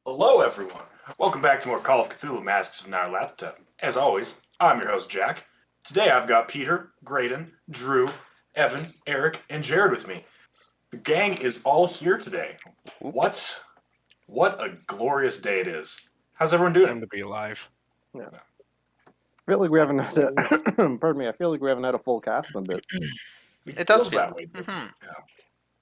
Hello, everyone. Welcome back to more Call of Cthulhu Masks of Nyarlathotep. As always, I'm your host, Jack. Today I've got Peter, Graydon, Drew, Evan, Eric, and Jared with me. The gang is all here today. What a glorious day it is. How's everyone Time doing? to be alive. Yeah. I feel like we haven't had a, pardon me, I feel like we haven't had a full cast in a bit. It does feel that way, doesn't it? Yeah.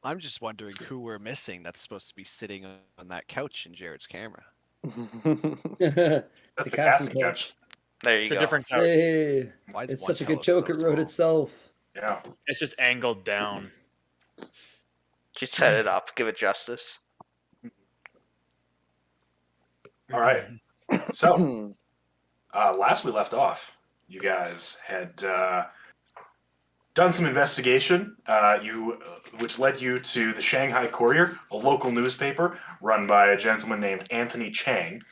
I'm just wondering who we're missing that's supposed to be sitting on that couch in Jared's camera. That's the casting couch. There you It's a go. different couch. Hey, Why is it's one such a good pillow joke. so It wrote small? itself. Yeah. It's just angled down. Just set it up. Give it justice. All right. So, last we left off, you guys had done some investigation, which led you to the Shanghai Courier, a local newspaper run by a gentleman named Anthony Chang.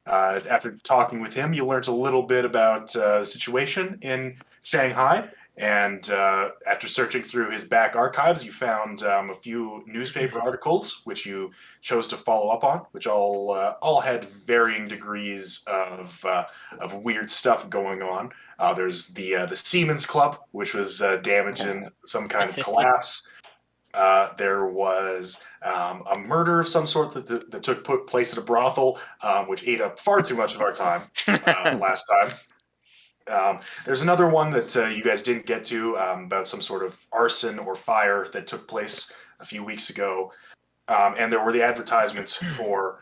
After talking with him, you learned a little bit about the situation in Shanghai, and after searching through his back archives, you found a few newspaper articles which you chose to follow up on, which all had varying degrees of weird stuff going on. There's the Siemens Club, which was damaged in some kind of collapse. There was a murder of some sort that took place at a brothel, which ate up far too much of our time last time. There's another one that you guys didn't get to about some sort of arson or fire that took place a few weeks ago. And there were the advertisements for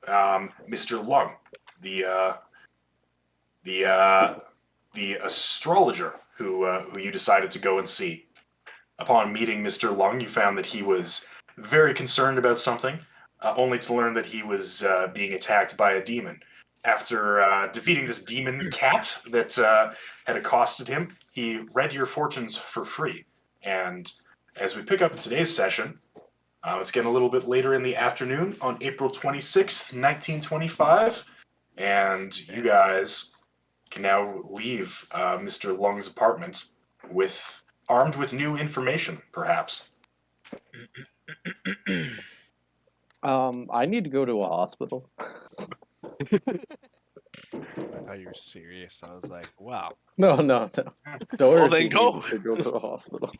Mr. Lung, the astrologer who you decided to go and see. Upon meeting Mr. Lung, you found that he was very concerned about something, only to learn that he was being attacked by a demon. After defeating this demon cat that had accosted him, he read your fortunes for free. And as we pick up today's session, it's getting a little bit later in the afternoon on April 26th, 1925, and you guys can now leave Mr. Lung's apartment armed with new information, perhaps. I need to go to a hospital. I thought you were serious. I was like, wow. No. Dorothy then go. needs to go to a hospital.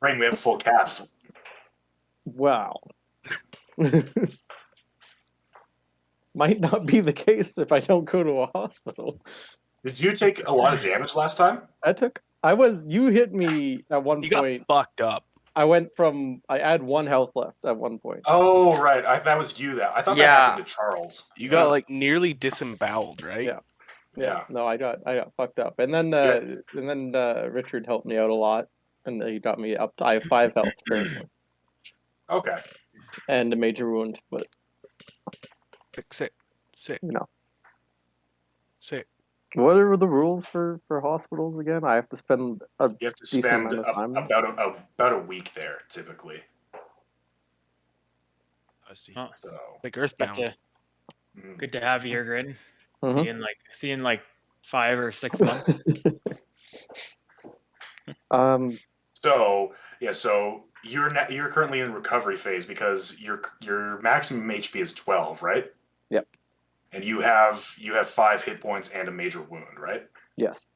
Right, we have a full cast. Wow. Might not be the case if I don't go to a hospital. Did you take a lot of damage last time? You hit me at one You got point. fucked up. I had 1 health left at one point. Oh, right. That was you. I thought that happened to Charles. You got like nearly disemboweled, right? Yeah. Yeah. No, I got fucked up. And then Richard helped me out a lot, and he got me up to, I have 5 health currently. Okay. And a major wound, but Sick. you know. Sick. What are the rules for hospitals again? I have to spend a You have to decent spend amount of time. about a week there, typically. I see. Huh. So, Like Earthbound. Good to have you here, Grid. Mhm. See you in like 5 or 6 months. So you're currently in recovery phase because your maximum HP is 12, right? Yep. And you have 5 hit points and a major wound, right? Yes.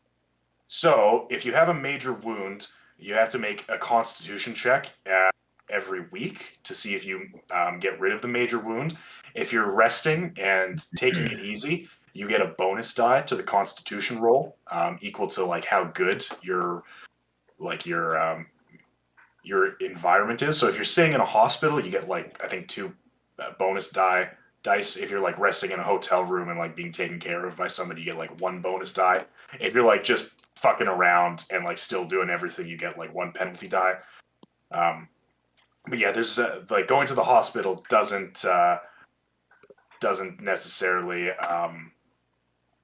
So if you have a major wound, you have to make a Constitution check every week to see if you get rid of the major wound. If you're resting and taking it easy, you get a bonus die to the Constitution roll, equal to like how good your environment is. So if you're staying in a hospital, you get like I think 2 bonus dice. If you're like resting in a hotel room and like being taken care of by somebody, you get like 1 bonus die. If you're like just fucking around and like still doing everything, you get like 1 penalty die. But yeah, there's like going to the hospital doesn't necessarily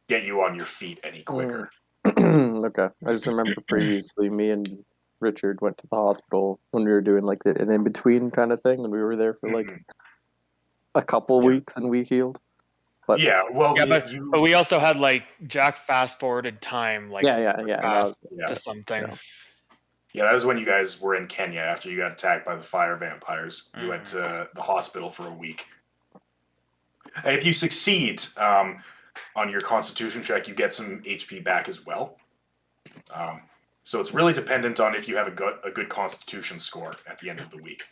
get you on your feet any quicker. Okay. I just remember previously me and Richard went to the hospital when we were doing like an in-between kind of thing, and we were there for like a couple weeks and we healed. But Yeah, well, Yeah, you, but we also had like Jack fast forwarded time like yeah. fast yeah. to something. Yeah. Yeah, that was when you guys were in Kenya after you got attacked by the fire vampires. You went to the hospital for a week. And if you succeed on your Constitution check, you get some HP back as well. So it's really dependent on if you have a good Constitution score at the end of the week.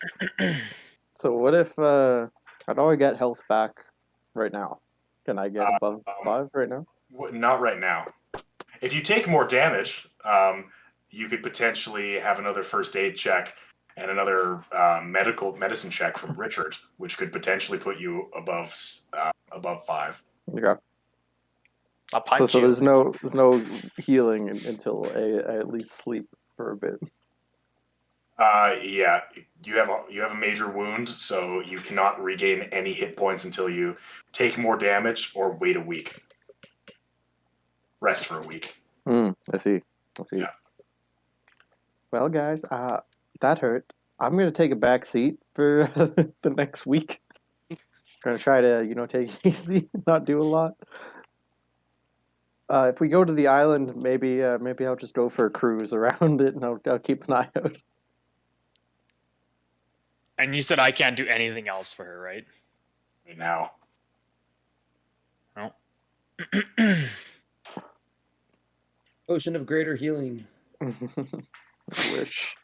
So what if how do I get health back right now? Can I get above 5 right now? Not right now. If you take more damage, you could potentially have another first aid check and another medicine check from Richard, which could potentially put you above 5. Okay. I'll punch So you. there's no healing until I at least sleep for a bit. Yeah, you have a major wound, so you cannot regain any hit points until you take more damage or wait a week. Rest for a week. I see. Yeah. Well, guys, that hurt. I'm gonna take a back seat for the next week. Gonna try to, take it easy, not do a lot. If we go to the island, maybe I'll just go for a cruise around it, and I'll keep an eye out. And you said I can't do anything else for her, right? Right now. No. Ocean of greater healing. I wish.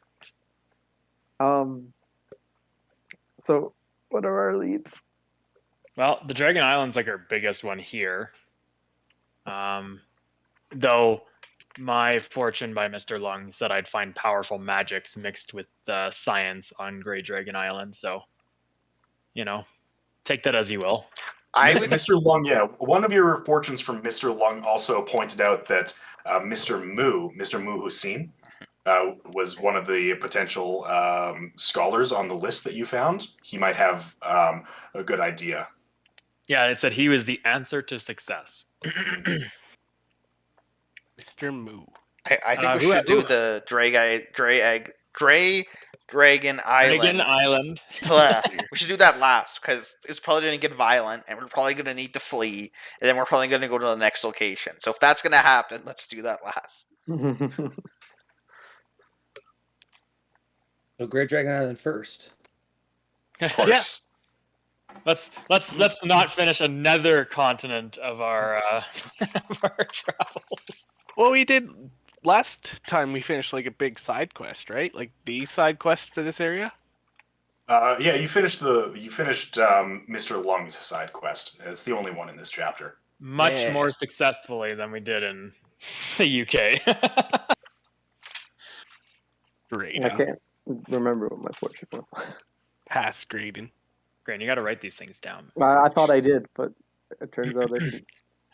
So, what are our leads? Well, the Dragon Island's like our biggest one here. Though my fortune by Mr. Lung said I'd find powerful magics mixed with science on Great Dragon Island, so take that as you will. Mr. Lung, yeah. One of your fortunes from Mr. Lung also pointed out that Mr. Mu Hussein, was one of the potential scholars on the list that you found. He might have a good idea. Yeah, it said he was the answer to success. Mr. Moo. I think we should do the Dragon Island. Dragon Island. We should do that last because it's probably going to get violent, and we're probably going to need to flee, and then we're probably going to go to the next location. So if that's going to happen, let's do that last. So Great Dragon Island first. Of course. Let's not finish another continent of our of our travels. Well, we did last time. We finished like a big side quest, right? Like the side quest for this area. Yeah, you finished Mr. Lung's side quest. It's the only one in this chapter. Much more successfully than we did in the UK. Great. I can't remember what my fortune was. Past grading. Grant, you got to write these things down. I thought I did, but it turns out I didn't.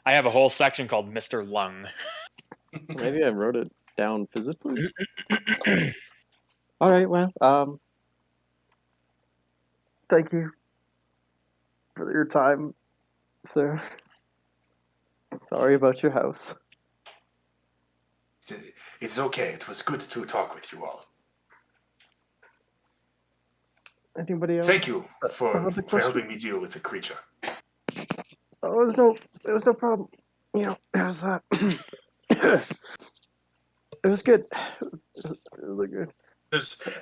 I have a whole section called Mr. Lung. Maybe I wrote it down physically. All right, well, thank you for your time, sir. Sorry about your house. It's okay. It was good to talk with you all. Anybody else? Thank you for Another question? helping me deal with the creature. Oh, it was no problem. It was it was good. It was really good.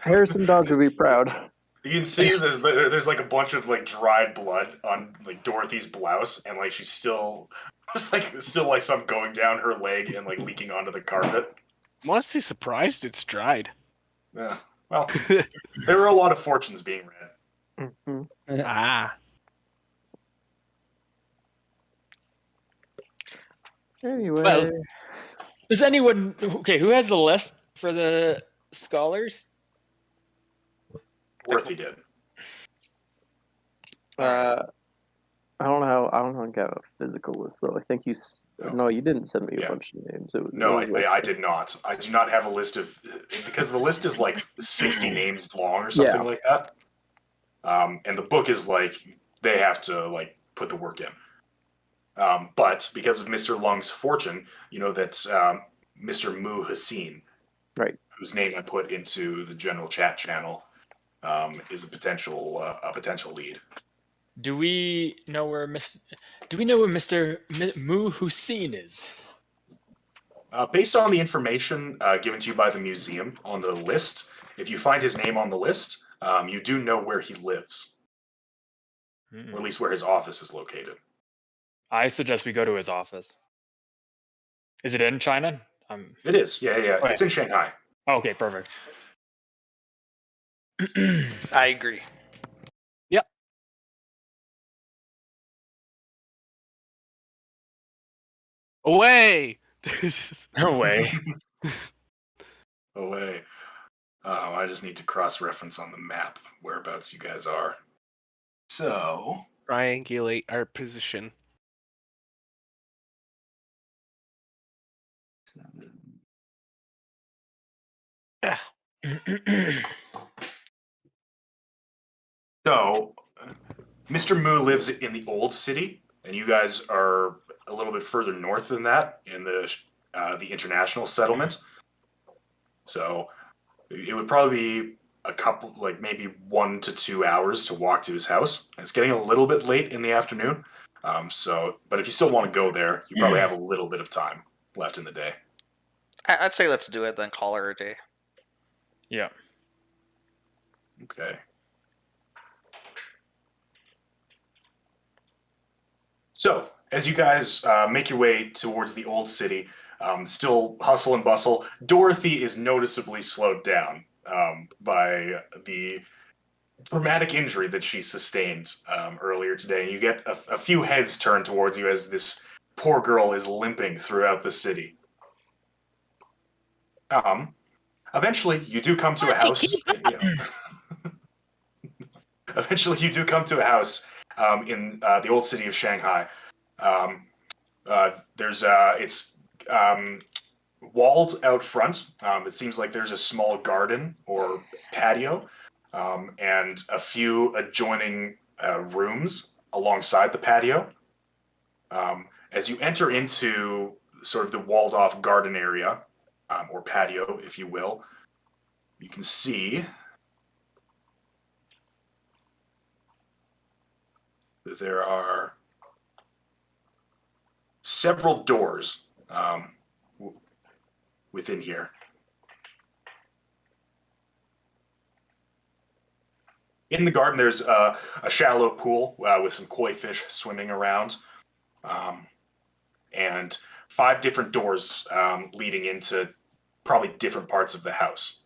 Harrison Dodge would be proud. You can see there's like a bunch of like dried blood on like Dorothy's blouse, and like she's still some going down her leg and like leaking onto the carpet. I'm honestly surprised it's dried. Yeah. Well, there were a lot of fortunes being read. Mm-hmm. Ah. Anyway, Well, does anyone? Okay, who has the list for the scholars? Dorothy did. I don't know how I got a physical list though. I think you. No, you didn't send me a bunch of names. I did not. I do not have a list of because the list is like 60 names long or something like that. And the book is like they have to like put the work in. But because of Mr. Lung's fortune, you know that Mr. Mu Hussein, right, whose name I put into the general chat channel, is a potential lead. Do we know where Mr. Mu Hussein is? Based on the information given to you by the museum on the list, if you find his name on the list, you do know where he lives. or at least where his office is located. I suggest we go to his office. Is it in China? It is, yeah. Okay. It's in Shanghai. Okay, perfect. I agree. Away! No way. Away. Oh, I just need to cross-reference on the map whereabouts you guys are. So, Triangulate our position. So, Mr. Moo lives in the old city, and you guys are a little bit further north than that in the international settlement. So, it would probably be a couple, like maybe 1 to 2 hours to walk to his house. And it's getting a little bit late in the afternoon. But if you still want to go there, you probably have a little bit of time left in the day. I'd say let's do it, then call her a day. Yeah. Okay. So, as you guys make your way towards the old city, still hustle and bustle, Dorothy is noticeably slowed down by the traumatic injury that she sustained earlier today. And you get a few heads turned towards you as this poor girl is limping throughout the city. Eventually, you do come to a house. Eventually, you do come to a house in the old city of Shanghai. It's walled out front. It seems like there's a small garden or patio, and a few adjoining rooms alongside the patio. As you enter into sort of the walled-off garden area, or patio, if you will, you can see that there are several doors within here. In the garden, there's a shallow pool with some koi fish swimming around, and 5 different doors leading into probably different parts of the house.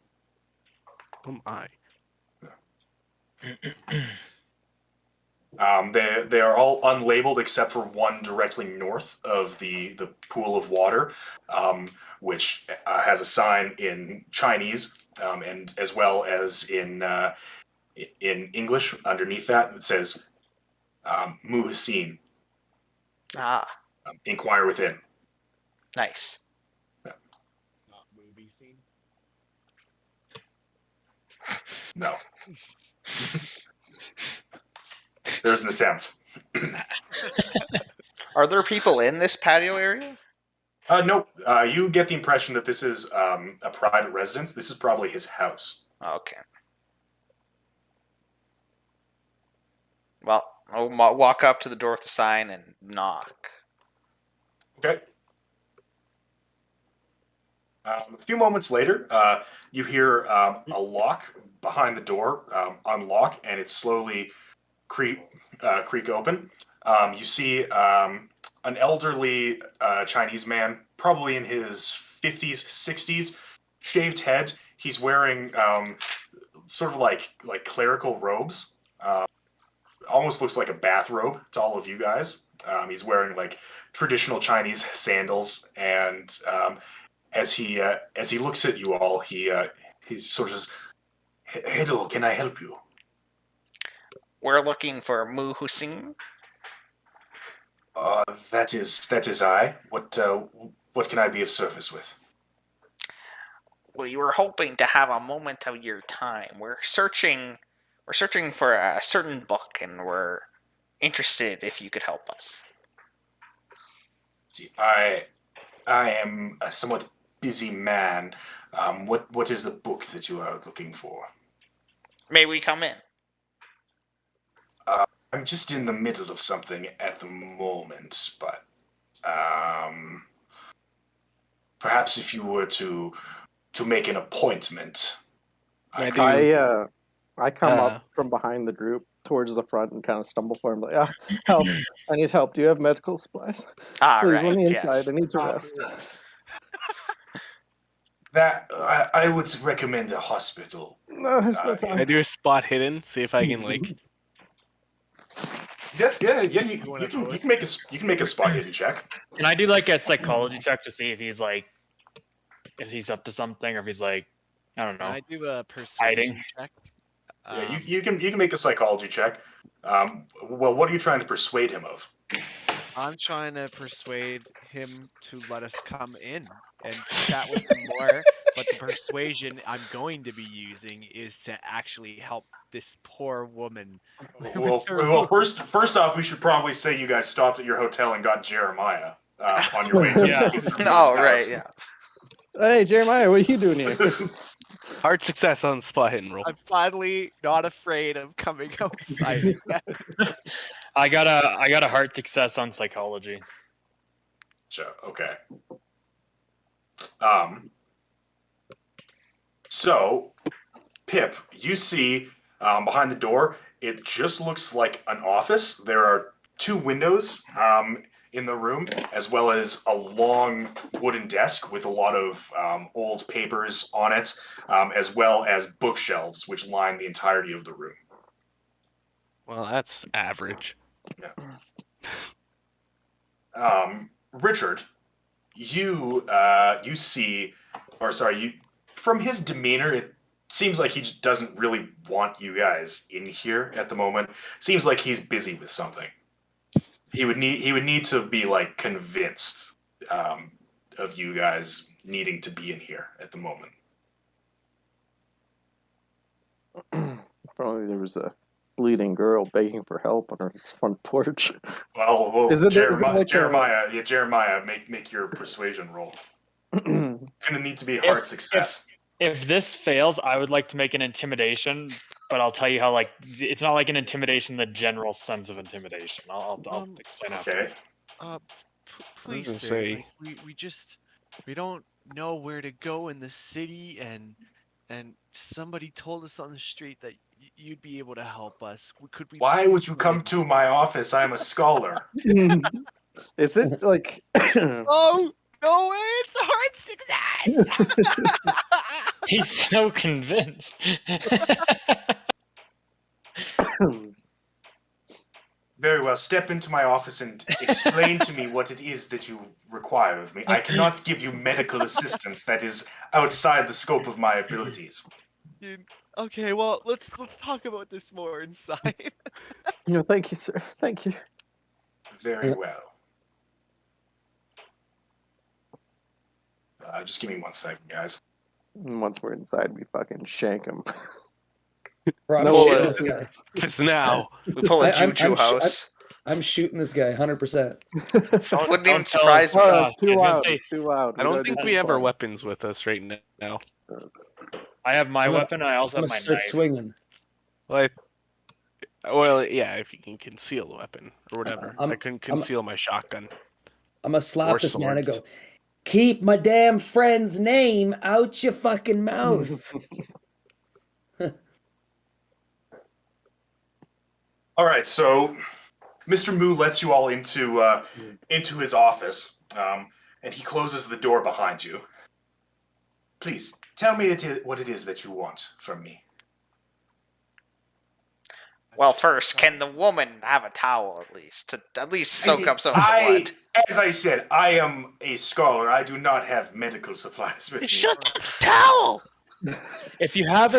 Oh my. They are all unlabeled except for one directly north of the pool of water, which has a sign in Chinese and as well as in English underneath that. It says Mu Hassin, Ah, inquire within. nice. Not movie scene. No. There's an attempt. Are there people in this patio area? Nope. You get the impression that this is a private residence. This is probably his house. Okay. Well, I'll walk up to the door with the sign and knock. Okay. A few moments later, you hear a lock behind the door unlock, and it slowly creak open. You see an elderly Chinese man, probably in his 50s, 60s, shaved head. He's wearing sort of like clerical robes. Almost looks like a bathrobe to all of you guys. He's wearing like traditional Chinese sandals, and as he looks at you all, he sort of says, "Hello, can I help you?" We're looking for Mu Hussein. That is I. What can I be of service with? We were hoping to have a moment of your time. We're searching for a certain book, and we're interested if you could help us. See, I am a somewhat busy man. What is the book that you are looking for? May we come in? I'm just in the middle of something at the moment, but perhaps if you were to make an appointment, I I do. could. I come up from behind the group towards the front and kind of stumble forward. I'm like, help! I need help. Do you have medical supplies? All Please right. let me Yes. inside. I need to rest. That I would recommend a hospital. No, there's no Uh, time. I do a spot hidden, see if I can like. Yeah. You wanna You can make a spot hidden check. Can I do like a psychology check to see if he's like, if he's up to something, or if he's like, I don't Can know. I do a persuasion Hiding. check? Yeah, you can make a psychology check. Well, what are you trying to persuade him of? I'm trying to persuade him to let us come in and chat with him more. But the persuasion I'm going to be using is to actually help this poor woman. Well, first off, we should probably say you guys stopped at your hotel and got Jeremiah on your way to Yeah. Mr. Moo's Oh, house. right. Yeah. Hey, Jeremiah, what are you doing here? Hard success on spot hidden roll. I'm finally not afraid of coming outside again. I got a heart success on psychology. Okay. So, Pip, you see behind the door, it just looks like an office. There are 2 windows in the room, as well as a long wooden desk with a lot of old papers on it, as well as bookshelves which line the entirety of the room. Well, that's average. Richard, you see, or sorry, from his demeanor, it seems like he just doesn't really want you guys in here at the moment. Seems like he's busy with something. He would need to be like convinced of you guys needing to be in here at the moment. If only there was a bleeding girl begging for help on his front porch. Well, Is it like Jeremiah, make your persuasion roll. It's gonna need to be a hard success. If this fails, I would like to make an intimidation, but I'll tell you how, like, it's not like an intimidation in the general sense of intimidation. I'll explain after. Okay. Please, gonna sir. say- Like, we don't know where to go in the city, and somebody told us on the street that you'd be able to help us. Could we? Why please would you go come in? to my office? I'm a scholar. Is it like? Oh no way! It's a hard success. He's so convinced. Very well. Step into my office and explain to me what it is that you require of me. I cannot give you medical assistance that is outside the scope of my abilities. Okay, well let's talk about this more inside. No, thank you, sir. Thank you. Very well. Just give me 1 second, guys. And once we're inside, we fucking shank him. Bro, No I'm, way. shooting this It's now. We pull a I'm juju sh- house. I'm shooting this guy 100%. Wouldn't even don't tell surprise us. me. Oh, Oh, it's too I was gonna loud. say- It's too loud. I don't gotta do think we have something our fun. weapons with us right now. I have my I'm gonna- weapon, and I also I'm have gonna my start knife. swinging. Well, yeah, if you can conceal the weapon or whatever. I'm- I can conceal my shotgun. I'm gonna slap Or this man and swords. go, keep my damn friend's name out your fucking mouth. All right, so Mr. Moo lets you all into his office, and he closes the door behind you. Please tell me what it is that you want from me. Well, first, can the woman have a towel at least to soak up some sweat? As I said, I am a scholar. I do not have medical supplies with me. the towel! If you have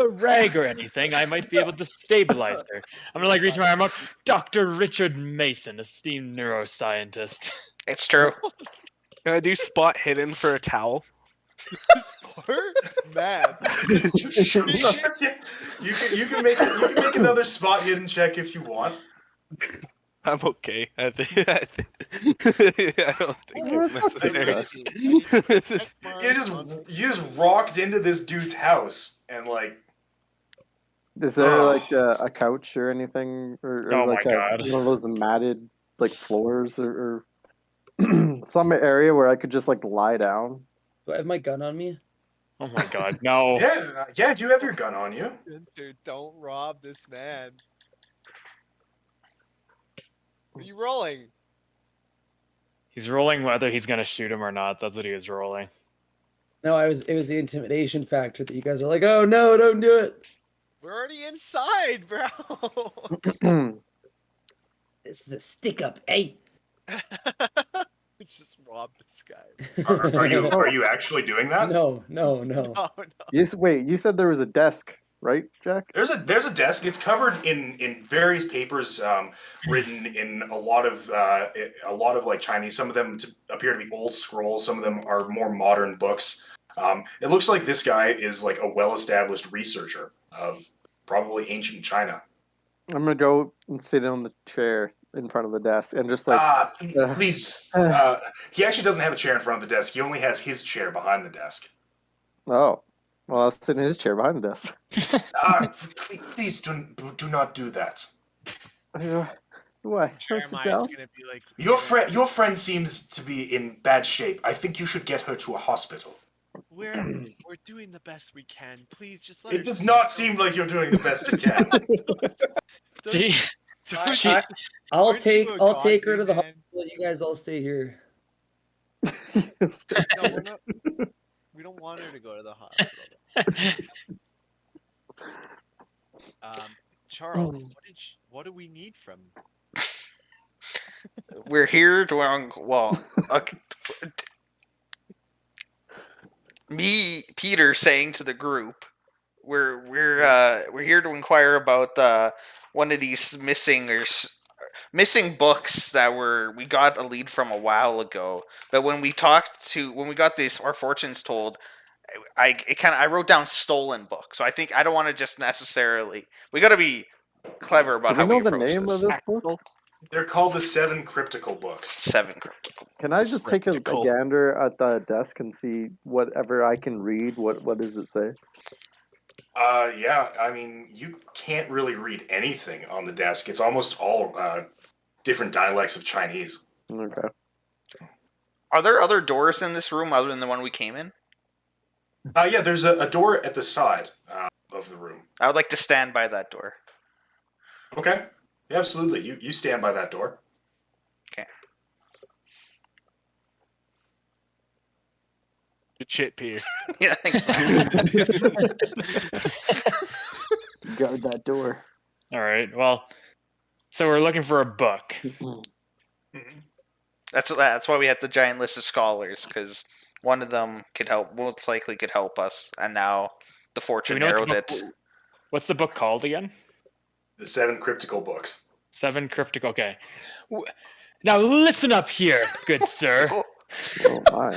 a rag or anything, I might be able to stabilize her. I'm gonna like reach my arm up. Dr. Richard Mason, esteemed neuroscientist. It's true. Can I do spot hidden for a towel? Man. You can make another spot hidden check if you want. I'm okay. I don't think it's necessary. You just rocked into this dude's house and like. Is there like a couch or anything, or Oh like my God. one of those matted like floors, or some area where I could just like lie down? Do I have my gun on me? Oh my God, no! Yeah, you have your gun on you. Dude, don't rob this man. What are you rolling? He's rolling whether he's gonna shoot him or not. That's what he was rolling. No, it was the intimidation factor that you guys were like, oh no, don't do it. We're already inside, bro. This is a stick up, hey. Let's just rob this guy. Are you actually doing that? No. Oh no. Wait, you said there was a desk, right, Jack? There's a desk. It's covered in various papers, written in a lot of like Chinese. Some of them appear to be old scrolls. Some of them are more modern books. It looks like this guy is like a well-established researcher of probably ancient China. I'm gonna go and sit on the chair in front of the desk and just like. Please. He actually doesn't have a chair in front of the desk. He only has his chair behind the desk. Oh, well, I'll sit in his chair behind the desk. Please do not do that. Why? Don't sit Jeremiah's down. gonna be like, Your friend seems to be in bad shape. I think you should get her to a hospital. we're doing the best we can. Please just let It her does sit not down. seem like you're doing the best you can. She- I'll Aren't you a take her to the godly man? hospital. You guys all stay here. No, we're not. We don't want her to go to the hospital. Charles, what do we need from? We're here to me, Peter, saying to the group, we're here to inquire about one of these missing books that we got a lead from a while ago. But when we got our fortunes told, I wrote down stolen book. So I think I don't want to just necessarily. We got to be clever about Do we how know we the approach name this. of this book? They're called the 7 Cryptical Books. 7 cryptical. Can I just take a Cryptical. gander at the desk and see whatever I can read? What does it say? Yeah, I mean, you can't really read anything on the desk. It's almost all different dialects of Chinese. Okay. Are there other doors in this room other than the one we came in? Yeah, there's a door at the side of the room. I would like to stand by that door. Okay. Yeah, absolutely. You stand by that door. Okay. Good shit, Peter. Yeah, thanks. Guard that door. All right. Well, so we're looking for a book. That's why we had the giant list of scholars, because one of them most likely could help us, and now the Do fortune we know what narrowed the it. book- What's the book called again? The 7 Cryptical Books. 7 Cryptic. Okay. Now listen up here, good sir. Oh my.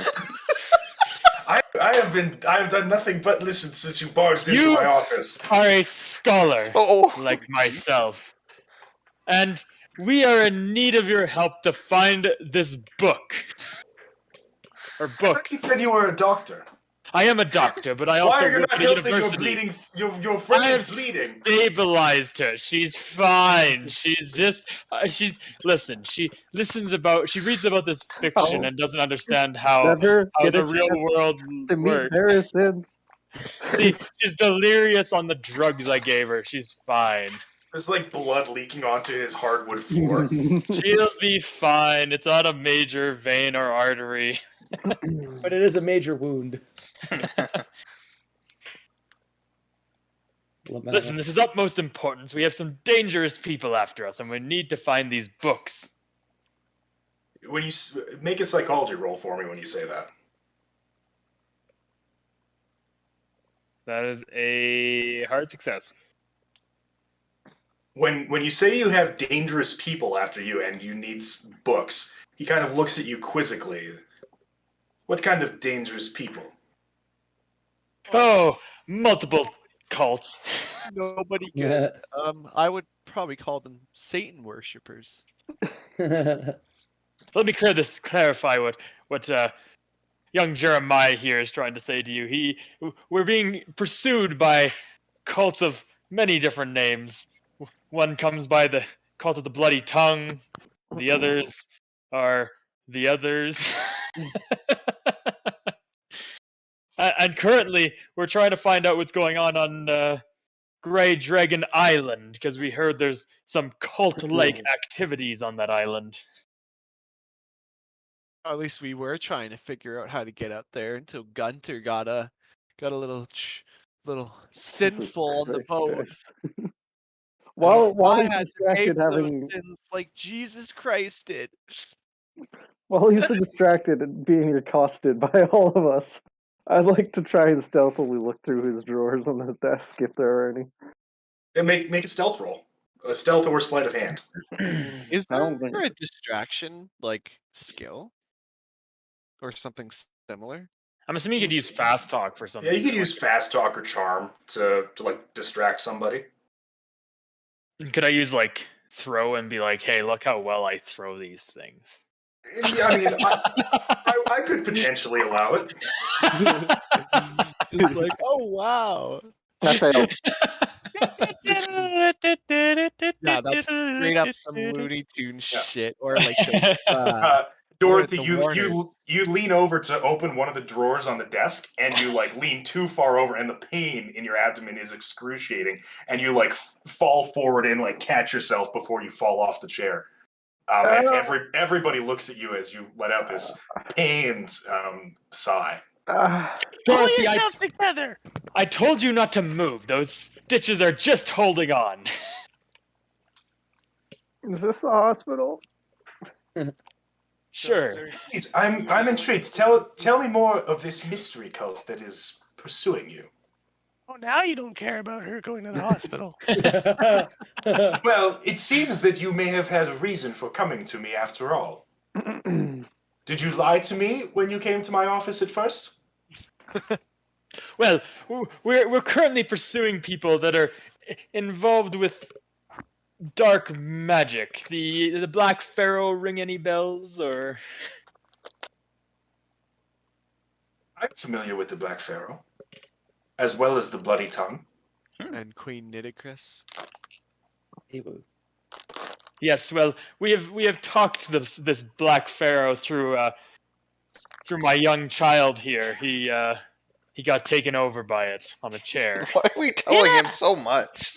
I have done nothing but listen since you barged into You- my office. Are a scholar Oh, like myself, and we are in need of your help to find this book. Or books. You said you were a doctor. I am a doctor, but I Why also are you work not at a helping your university. bleeding? Your friend I is have bleeding. stabilized her. She's fine. She's just listen. She reads about this fiction and doesn't understand how Never get the a real chance world to meet works. Harrison. See, she's delirious on the drugs I gave her. She's fine. There's like blood leaking onto his hardwood floor. She'll be fine. It's not a major vein or artery. But it is a major wound. Listen, this is utmost importance. We have some dangerous people after us, and we need to find these books. When you make a psychology roll for me when you say that. That is a hard success. When you say you have dangerous people after you and you need books, he kind of looks at you quizzically. What kind of dangerous people? Oh, multiple cults. Nobody good. I would probably call them Satan worshippers. Let me clarify what young Jeremiah here is trying to say to you. We're being pursued by cults of many different names. One comes by the cult of the bloody tongue. The others are the others. And currently, we're trying to find out what's going on Grey Dragon Island because we heard there's some cult-like activities on that island. Or at least we were trying to figure out how to get up there until Gunter got a little little sinful on the boat. While I he's had to pay distracted for those having sins like Jesus Christ did. while he's so distracted and being accosted by all of us, I'd like to try and stealthily look through his drawers on his desk if there are any. And make a stealth roll. A stealth or sleight of hand. Is I there don't think a distraction like skill or something similar? I'm assuming you could use fast talk for something. Yeah, you could use fast talk or charm to like distract somebody. Could I use like throw and be like, "Hey, look how well I throw these things"? Yeah, I mean, I could potentially allow it. Just like, oh wow. I failed. Yeah, that's straight up some Looney Tune Yeah. shit, or like those. Dorothy, the you lean over to open one of the drawers on the desk, and you like lean too far over, and the pain in your abdomen is excruciating, and you like fall forward and like catch yourself before you fall off the chair. And everybody looks at you as you let out this pained sigh. Pull yourself together. I told you not to move. Those stitches are just holding on. Is this the hospital? Sure. Please, I'm intrigued. Tell me more of this mystery cult that is pursuing you. Oh, now you don't care about her going to the hospital. Well, it seems that you may have had a reason for coming to me after all. Did you lie to me when you came to my office at first? Well, we're currently pursuing people that are involved with dark magic. The Black Pharaoh ring any bells, or? I'm familiar with the Black Pharaoh, as well as the Bloody Tongue. And Queen Nitocris. Yes, well, we have talked this Black Pharaoh through my young child here. He got taken over by it on a chair. Why are we telling him so much?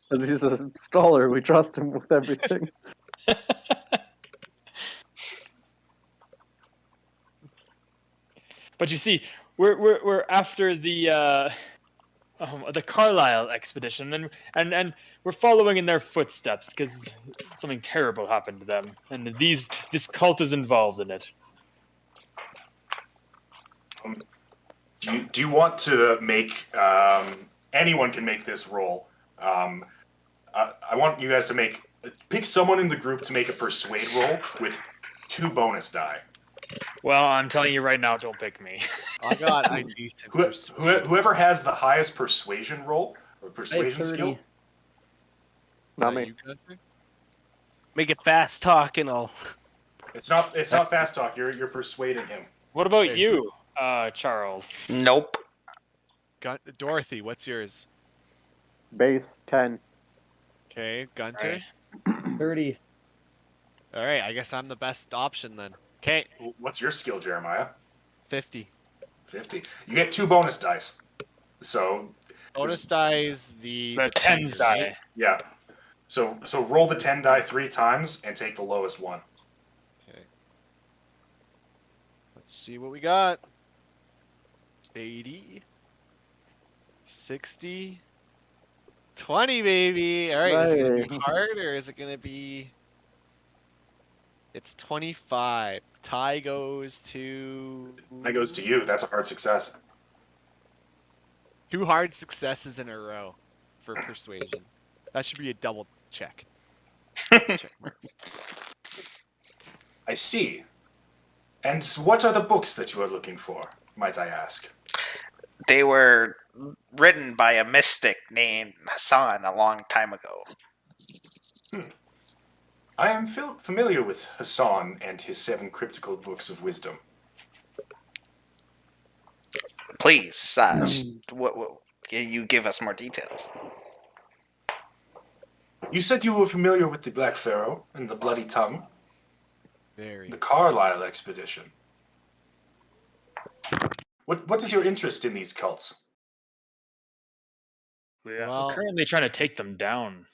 Because he's a scholar, we trust him with everything. But you see, we're after the Carlisle expedition, and we're following in their footsteps because something terrible happened to them, and this cult is involved in it. Do you want to make anyone can make this roll? I want you guys to pick someone in the group to make a persuade roll with 2 bonus die. Well, I'm telling you right now, don't pick me. I got a decent Whoever has the highest persuasion roll or persuasion 30. skill. Not me. Make it fast talk and all. It's not fast talk. You're persuading him. What about you, Charles? Nope. Dorothy, what's yours? Base 10. Okay, Gunter. 30. All right, I guess I'm the best option then. Okay, What's your skill, Jeremiah? 50. 50. You get 2 bonus dice. So Bonus dice the tens die. yeah. So roll the 10 die 3 times and take the lowest one. Okay. Let's see what we got. 80. 60. 20, baby. All right, is it going to be hard or is it going to be... It's 25. Tie goes to... That goes to you. That's a hard success. 2 hard successes in a row for persuasion. That should be a double check. Check mark. I see. And what are the books that you are looking for, might I ask? They were written by a mystic named Hassan a long time ago. I am familiar with Hassan and his 7 cryptical books of wisdom. Please, what can you give us more details? You said you were familiar with the Black Pharaoh and the Bloody Tongue, Very. the Carlisle expedition. What is your interest in these cults? We're Well- currently trying to take them down,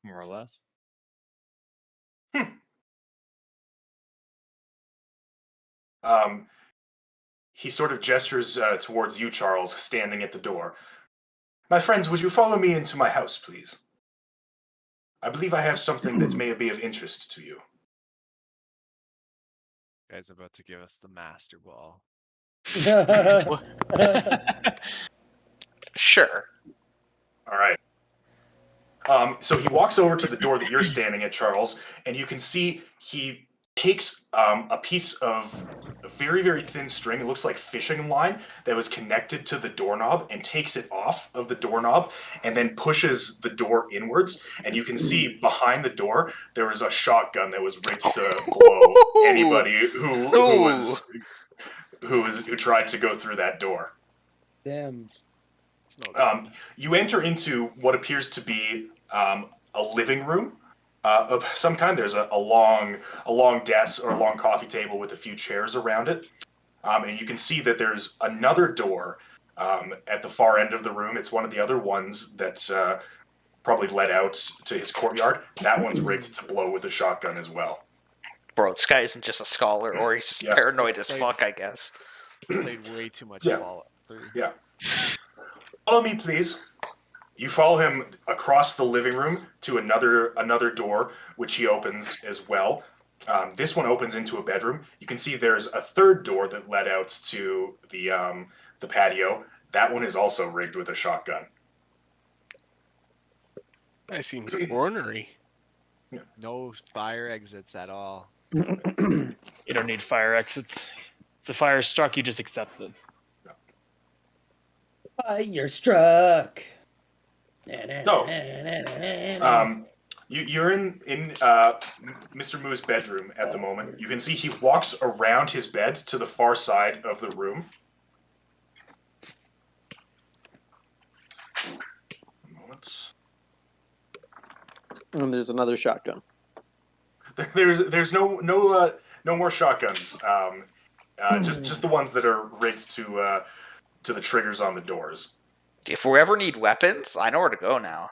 more or less. He sort of gestures towards you, Charles, standing at the door. My friends, would you follow me into my house, please? I believe I have something that may be of interest to you. Guy's about to give us the master ball. Sure. All right. So he walks over to the door that you're standing at, Charles, and you can see he takes a piece of very, very thin string. It looks like fishing line that was connected to the doorknob and takes it off of the doorknob and then pushes the door inwards. And you can see behind the door there was a shotgun that was rigged to blow anybody who tried to go through that door. Damn. It's no good. You enter into what appears to be a living room of some kind. There's a long desk or a long coffee table with a few chairs around it, and you can see that there's another door at the far end of the room. It's one of the other ones that probably led out to his courtyard. That one's rigged to blow with a shotgun as well. Bro, this guy isn't just a scholar, or he's Yeah. paranoid as fuck, I guess. Played way too much Yeah. Fallout 3. Yeah. Follow me, please. You follow him across the living room to another door, which he opens as well. This one opens into a bedroom. You can see there's a third door that led out to the patio. That one is also rigged with a shotgun. That seems ornery. No fire exits at all. You don't need fire exits. If the fire is struck, you just accept it. Fire struck. So, you're in Mr. Moo's bedroom at the moment. You can see he walks around his bed to the far side of the room. Moments. And there's another shotgun. There's no more shotguns. Just the ones that are rigged to the triggers on the doors. If we ever need weapons, I know where to go now.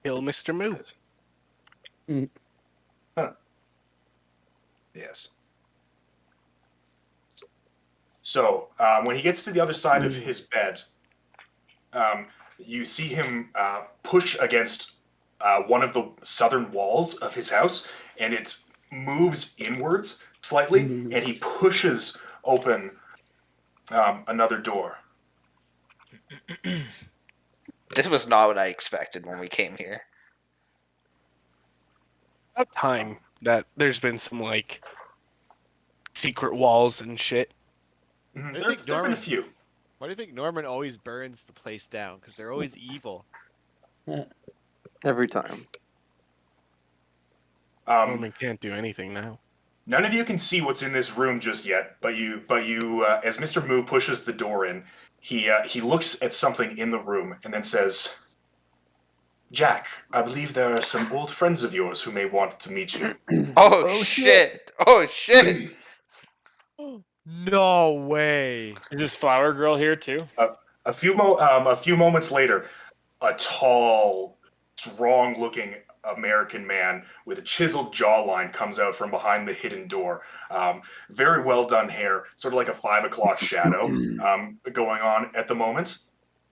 Kill Mr. Moo. Yes. So when he gets to the other side of his bed, you see him push against one of the southern walls of his house, and it moves inwards slightly, and he pushes open another door. This was not what I expected when we came here. About time that there's been some like secret walls and shit. Mhm. I There think have been a Norman- few. Why do you think Norman always burns the place down? Because they're always evil. Every time. Norman can't do anything now. None of you can see what's in this room just yet, but you, as Mr. Moo pushes the door in, he looks at something in the room and then says, "Jack, I believe there are some old friends of yours who may want to meet you." Oh, shit! Oh shit! No way. Is this flower girl here too? A few moments later, a tall, strong-looking American man with a chiseled jawline comes out from behind the hidden door. Very well done hair, sort of like a 5 o'clock shadow going on at the moment.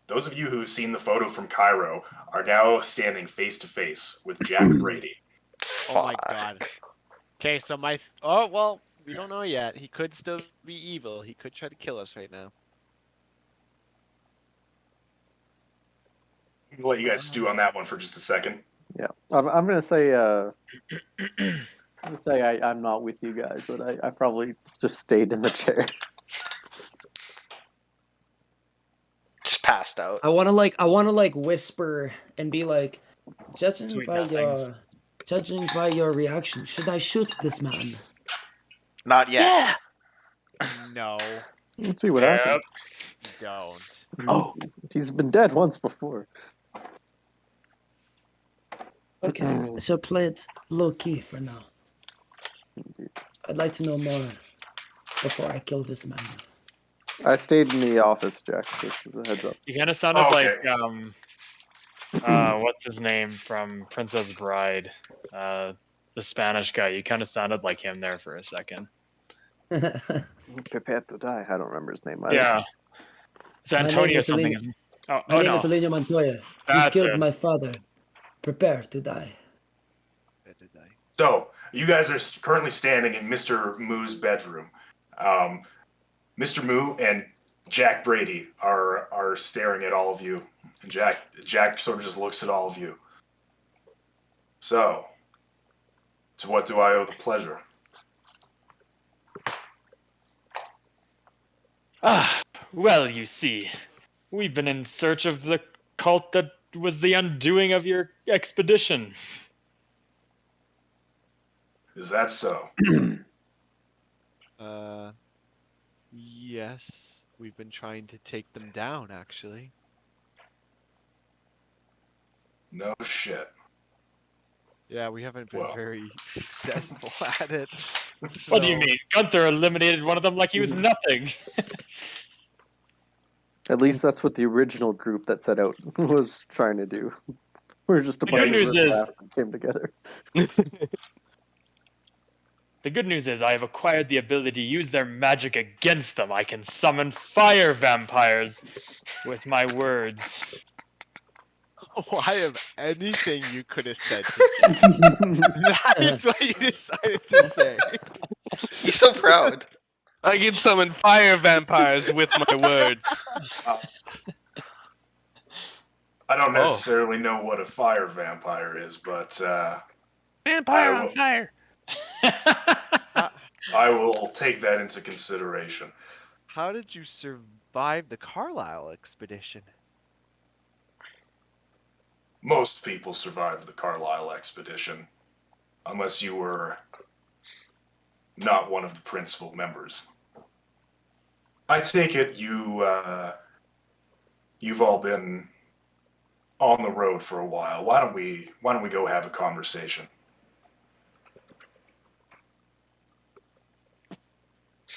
Those of you who've seen the photo from Cairo are now standing face to face with Jack Brady. Oh my Fuck. god. Okay, so oh well, we don't know yet. He could still be evil. He could try to kill us right now. I'll let you guys stew on that one for just a second. Yeah. I'm gonna say I'm not with you guys, but I probably just stayed in the chair. Just passed out. I wanna whisper and be like, judging Sweet by your reaction, should I shoot this man? Not yet. No, Let's see what Yep. happens. don't. Oh, He's been dead once before. okay. So play it low key for now. I'd like to know more before I kill this man. I stayed in the office, Jack, just as a heads up. You kind of sounded Okay. like what's his name from Princess Bride, the Spanish guy. You kind of sounded like him there for a second. Prepare to die. I don't remember his name either. Yeah, it's My name Antonio is something. Elena. Isn't it? My Oh name no, is Elena Montoya. You That's killed it. my father. Prepare to die. So, you guys are currently standing in Mr. Moo's bedroom. Mr. Moo and Jack Brady are staring at all of you. And Jack sort of just looks at all of you. So, to what do I owe the pleasure? Well, you see, we've been in search of the cult that was the undoing of your expedition. Is that so? Yes. We've been trying to take them down, actually. No shit. Yeah, we haven't been Well. very successful at it. What do you So- mean? Gunther eliminated one of them like he was nothing. At least that's what the original group that set out was trying to do. We're just a The bunch good of news is- riffraff that came together. The good news is I have acquired the ability to use their magic against them. I can summon fire vampires with my words. Why of anything you could have said to that is what you decided to say. He's so proud. I can summon fire vampires with my words. I don't necessarily know what a fire vampire is, but Vampire I on will- fire. I will take that into consideration. How did you survive the Carlisle expedition? Most people survive the Carlisle expedition, unless you were not one of the principal members. I take it you've all been on the road for a while. Why don't we go have a conversation?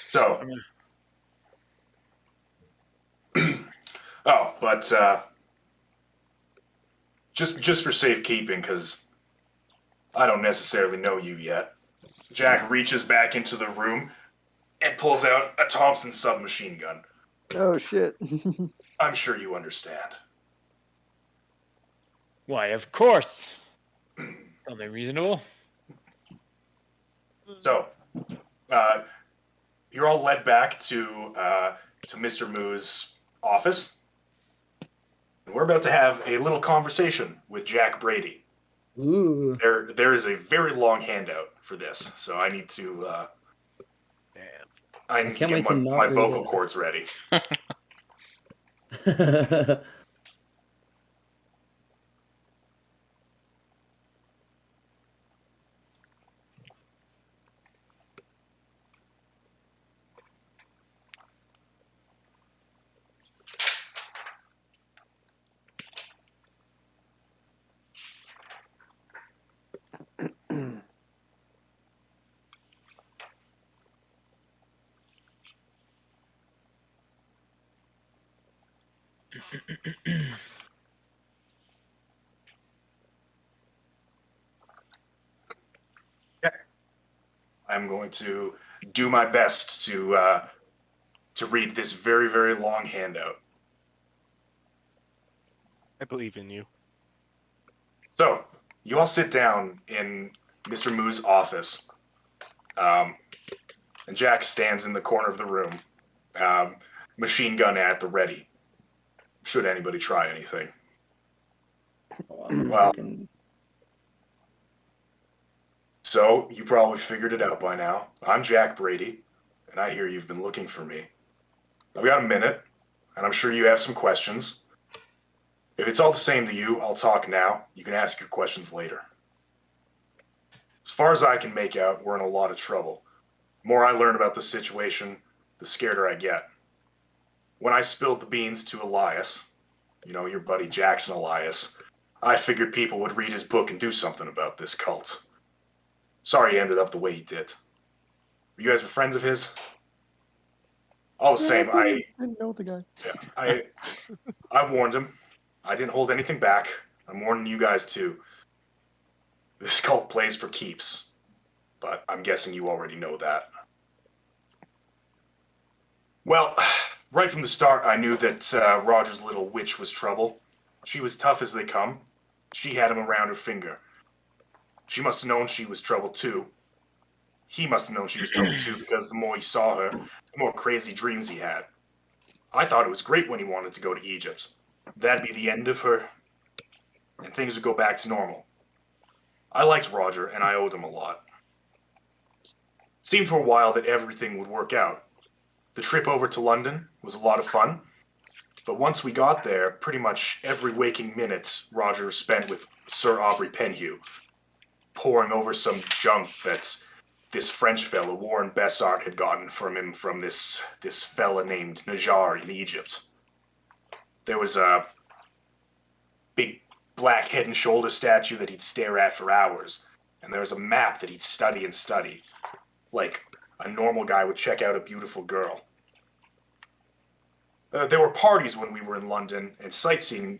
So, just for safekeeping, because I don't necessarily know you yet. Jack reaches back into the room and pulls out a Thompson submachine gun. Oh shit. I'm sure you understand. Why, of course. Only reasonable. So, you're all led back to Mr. Moo's office. And we're about to have a little conversation with Jack Brady. Ooh. There is a very long handout for this, so I need to I need to can't wait get to my, not my read vocal it. cords ready. I'm going to do my best to read this very, very long handout. I believe in you. So, you all sit down in Mr. Moo's office, and Jack stands in the corner of the room, machine gun at the ready, should anybody try anything. Well, Fucking- so, you probably figured it out by now. I'm Jack Brady, and I hear you've been looking for me. I've got a minute, and I'm sure you have some questions. If it's all the same to you, I'll talk now. You can ask your questions later. As far as I can make out, we're in a lot of trouble. The more I learn about the situation, the scareder I get. When I spilled the beans to Elias, you know, your buddy Jackson Elias, I figured people would read his book and do something about this cult. Sorry he ended up the way he did. You guys were friends of his? All the same, I didn't know the guy. I warned him. I didn't hold anything back. I'm warning you guys too. This cult plays for keeps, but I'm guessing you already know that. Well, right from the start, I knew that Roger's little witch was trouble. She was tough as they come. She had him around her finger. She must have known she was trouble too. He must have known she was trouble too, because the more he saw her, the more crazy dreams he had. I thought it was great when he wanted to go to Egypt. That'd be the end of her, and things would go back to normal. I liked Roger, and I owed him a lot. It seemed for a while that everything would work out. The trip over to London was a lot of fun, but once we got there, pretty much every waking minute Roger spent with Sir Aubrey Penhew, poring over some junk that this French fella, Warren Bessart, had gotten from him from this fella named Najjar in Egypt. There was a big black head and shoulder statue that he'd stare at for hours, and there was a map that he'd study and study, like a normal guy would check out a beautiful girl. There were parties when we were in London and sightseeing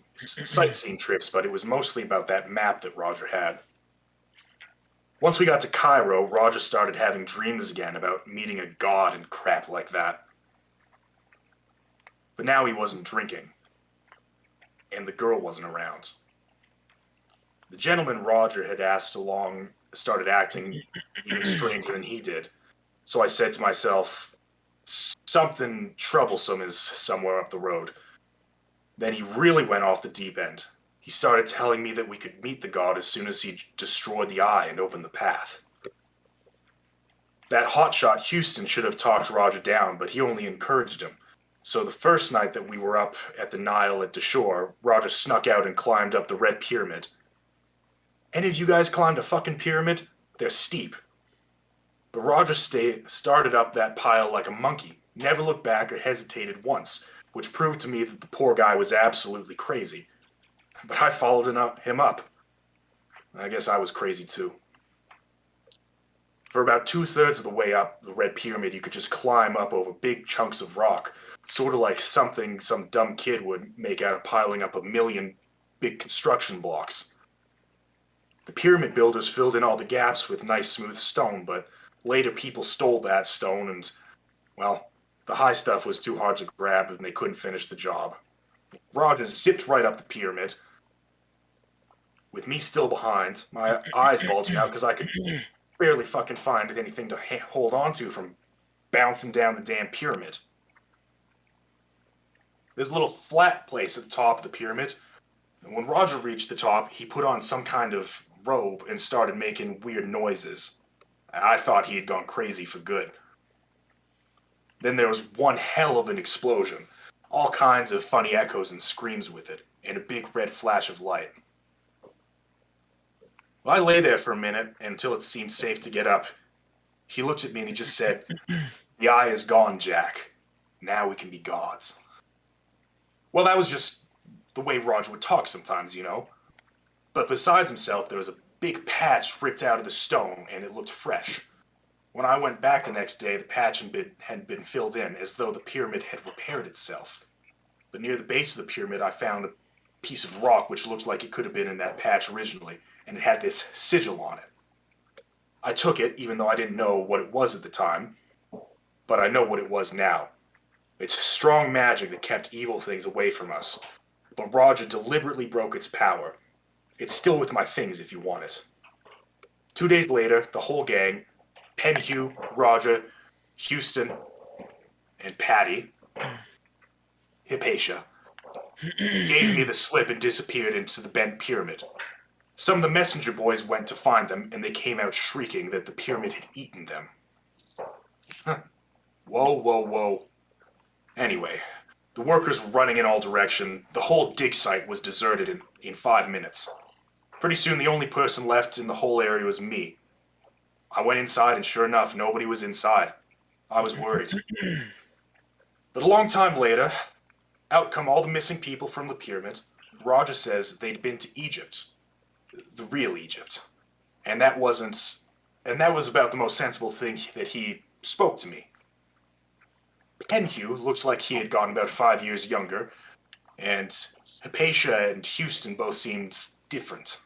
trips, but it was mostly about that map that Roger had. Once we got to Cairo, Roger started having dreams again about meeting a god and crap like that. But now he wasn't drinking, and the girl wasn't around. The gentleman Roger had asked along started acting even stranger than he did, so I said to myself, something troublesome is somewhere up the road. Then he really went off the deep end. He started telling me that we could meet the god as soon as he destroyed the eye and opened the path. That hotshot Houston should have talked Roger down, but he only encouraged him. So the first night that we were up at the Nile at Dashore, Roger snuck out and climbed up the Red Pyramid. Any of you guys climbed a fucking pyramid? They're steep. But Roger started up that pile like a monkey, never looked back or hesitated once, which proved to me that the poor guy was absolutely crazy. But I followed him up. I guess I was crazy too. For about 2/3 of the way up the Red Pyramid, you could just climb up over big chunks of rock, sort of like something some dumb kid would make out of piling up 1,000,000 big construction blocks. The pyramid builders filled in all the gaps with nice smooth stone, but later people stole that stone and, well, the high stuff was too hard to grab and they couldn't finish the job. Roger zipped right up the pyramid, with me still behind, my eyes bulging out because I could barely fucking find anything to hold on to from bouncing down the damn pyramid. There's a little flat place at the top of the pyramid, and when Roger reached the top, he put on some kind of robe and started making weird noises. I thought he had gone crazy for good. Then there was one hell of an explosion, all kinds of funny echoes and screams with it, and a big red flash of light. Well, I lay there for a minute until it seemed safe to get up. He looked at me and he just said, "The eye is gone, Jack. Now we can be gods." Well, that was just the way Roger would talk sometimes, you know. But besides himself, there was a big patch ripped out of the stone, and it looked fresh. When I went back the next day, the patch had been filled in, as though the pyramid had repaired itself. But near the base of the pyramid, I found a piece of rock which looked like it could have been in that patch originally, and it had this sigil on it. I took it, even though I didn't know what it was at the time, but I know what it was now. It's strong magic that kept evil things away from us, but Roger deliberately broke its power. It's still with my things if you want it. 2 days later, the whole gang, Penhew, Roger, Houston, and Patty, Hypatia, gave me the slip and disappeared into the bent pyramid. Some of the messenger boys went to find them, and they came out shrieking that the pyramid had eaten them. Whoa, whoa, whoa. Anyway, the workers were running in all directions. The whole dig site was deserted in 5 minutes. Pretty soon, the only person left in the whole area was me. I went inside, and sure enough, nobody was inside. I was worried. But a long time later, out come all the missing people from the pyramid. Roger says they'd been to Egypt. The real Egypt. And that was about the most sensible thing that he spoke to me. Penhew looked like he had gotten about 5 years younger, and Hypatia and Houston both seemed different.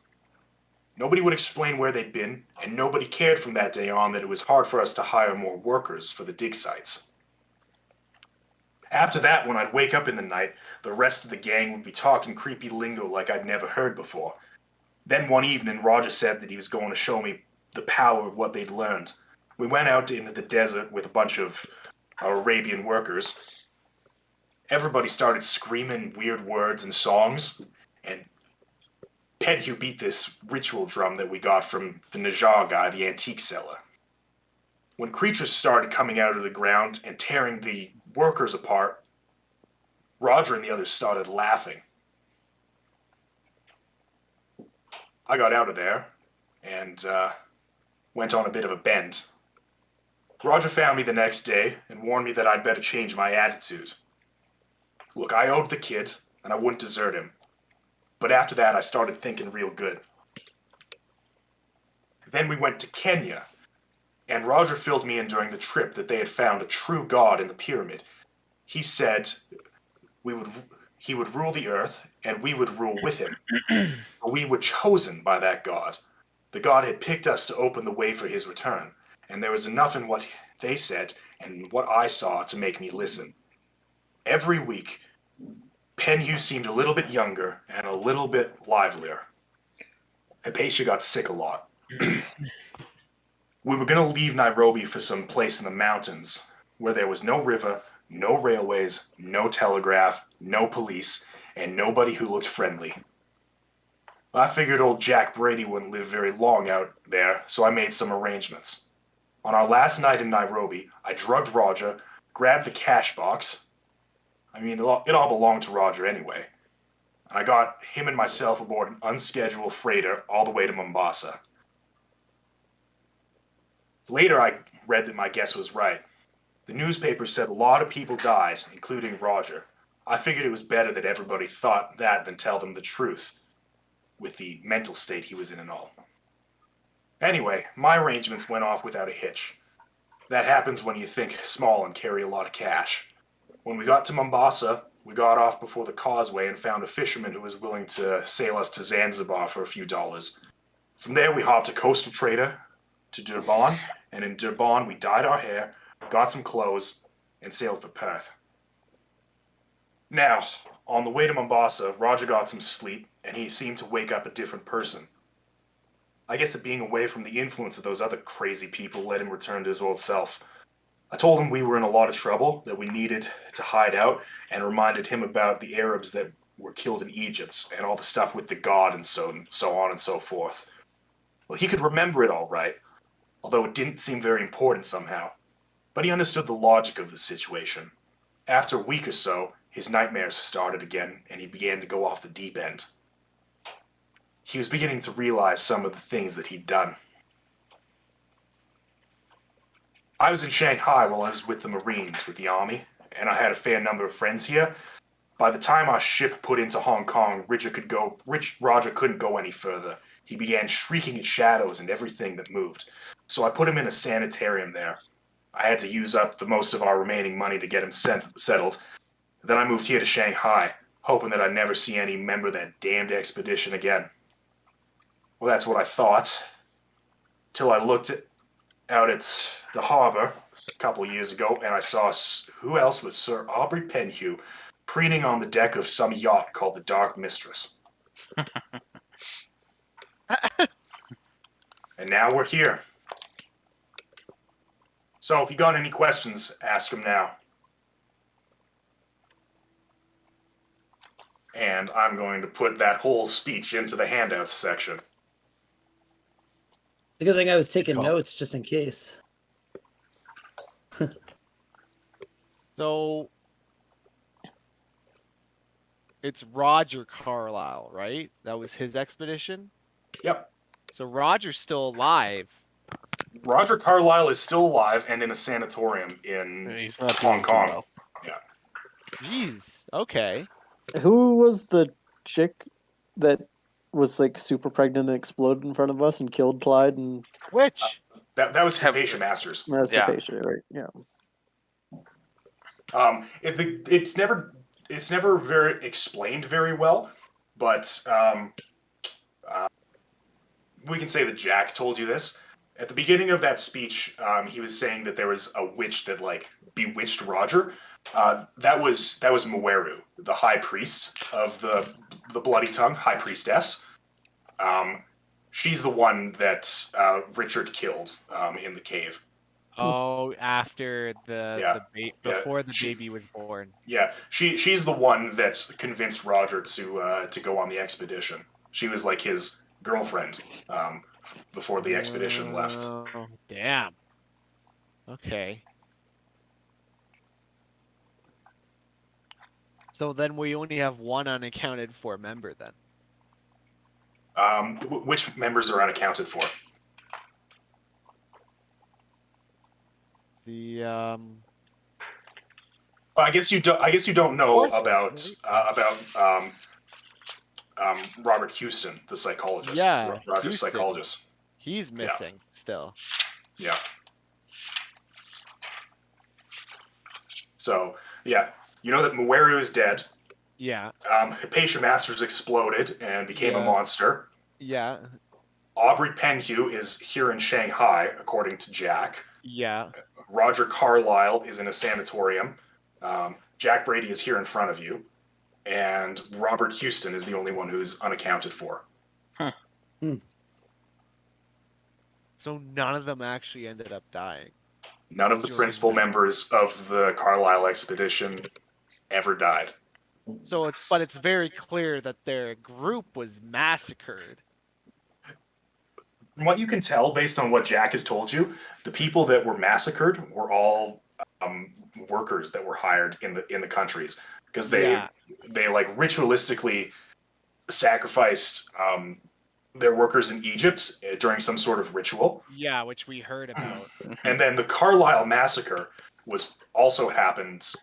Nobody would explain where they'd been, and nobody cared from that day on that it was hard for us to hire more workers for the dig sites. After that, when I'd wake up in the night, the rest of the gang would be talking creepy lingo like I'd never heard before. Then one evening, Roger said that he was going to show me the power of what they'd learned. We went out into the desert with a bunch of Arabian workers. Everybody started screaming weird words and songs, and Penhew beat this ritual drum that we got from the Najar guy, the antique seller. When creatures started coming out of the ground and tearing the workers apart, Roger and the others started laughing. I got out of there and went on a bit of a bend. Roger found me the next day and warned me that I'd better change my attitude. Look, I owed the kid, and I wouldn't desert him. But after that, I started thinking real good. Then we went to Kenya, and Roger filled me in during the trip that they had found a true god in the pyramid. He said he would rule the earth, and we would rule with him. But we were chosen by that god. The god had picked us to open the way for his return, and there was enough in what they said and what I saw to make me listen. Every week, Penhew seemed a little bit younger and a little bit livelier. Hypatia got sick a lot. We were going to leave Nairobi for some place in the mountains where there was no river, no railways, no telegraph, no police, and nobody who looked friendly. I figured old Jack Brady wouldn't live very long out there, so I made some arrangements. On our last night in Nairobi, I drugged Roger, grabbed the cash box. I mean, it all belonged to Roger anyway. And I got him and myself aboard an unscheduled freighter all the way to Mombasa. Later, I read that my guess was right. The newspaper said a lot of people died, including Roger. I figured it was better that everybody thought that than tell them the truth, with the mental state he was in and all. Anyway, my arrangements went off without a hitch. That happens when you think small and carry a lot of cash. When we got to Mombasa, we got off before the causeway and found a fisherman who was willing to sail us to Zanzibar for a few dollars. From there, we hopped a coastal trader to Durban, and in Durban, we dyed our hair, got some clothes, and sailed for Perth. Now, on the way to Mombasa, Roger got some sleep, and he seemed to wake up a different person. I guess that being away from the influence of those other crazy people let him return to his old self. I told him we were in a lot of trouble, that we needed to hide out, and reminded him about the Arabs that were killed in Egypt, and all the stuff with the god and so on and so forth. Well, he could remember it all right, although it didn't seem very important somehow. But he understood the logic of the situation. After a week or so, his nightmares started again, and he began to go off the deep end. He was beginning to realize some of the things that he'd done. I was in Shanghai while I was with the Marines, with the Army, and I had a fair number of friends here. By the time our ship put into Hong Kong, Roger couldn't go any further. He began shrieking at shadows and everything that moved. So I put him in a sanitarium there. I had to use up the most of our remaining money to get him settled. Then I moved here to Shanghai, hoping that I'd never see any member of that damned expedition again. Well, that's what I thought, till I looked out at the harbor a couple of years ago, and I saw who else but Sir Aubrey Penhew preening on the deck of some yacht called the Dark Mistress. And now we're here. So if you got any questions, ask them now. And I'm going to put that whole speech into the handouts section. The good thing I was taking notes just in case. So it's Roger Carlyle, right? That was his expedition? Yep. So Roger's still alive. Roger Carlyle is still alive and in a sanatorium in He's not Hong doing too Kong. well. Jeez. Okay. Who was the chick that was like super pregnant and exploded in front of us and killed Clyde and Which? That was Hypatia Masters. That's Yeah. the patient, right? Yeah. It's never very explained very well, but we can say that Jack told you this. At the beginning of that speech, he was saying that there was a witch that like bewitched Roger. That was Mweru, the high priest of the Bloody Tongue, high priestess. She's the one that Richard killed in the cave. Oh, after Yeah. before the She- baby was born. Yeah, she's the one that convinced Roger to go on the expedition. She was like his girlfriend before the expedition left. Oh, damn. Okay. So then we only have one unaccounted for member then. Which members are unaccounted for? The Well, I guess you don't know Fourth, about Robert Houston, the psychologist. Yeah, Roger's Houston. psychologist. He's missing still. Yeah. So yeah, you know that Mweru is dead. Yeah. Hypatia Masters exploded and became a Yeah. monster. Yeah. Aubrey Penhew is here in Shanghai, according to Jack. Yeah. Roger Carlyle is in a sanatorium. Jack Brady is here in front of you. And Robert Houston is the only one who's unaccounted for. So none of them actually ended up dying. None of the principal members of the Carlisle expedition ever died. So it's very clear that their group was massacred. From what you can tell, based on what Jack has told you, the people that were massacred were all workers that were hired in the countries because they like ritualistically sacrificed their workers in Egypt during some sort of ritual. Yeah, which we heard about. And then the Carlisle massacre was also happened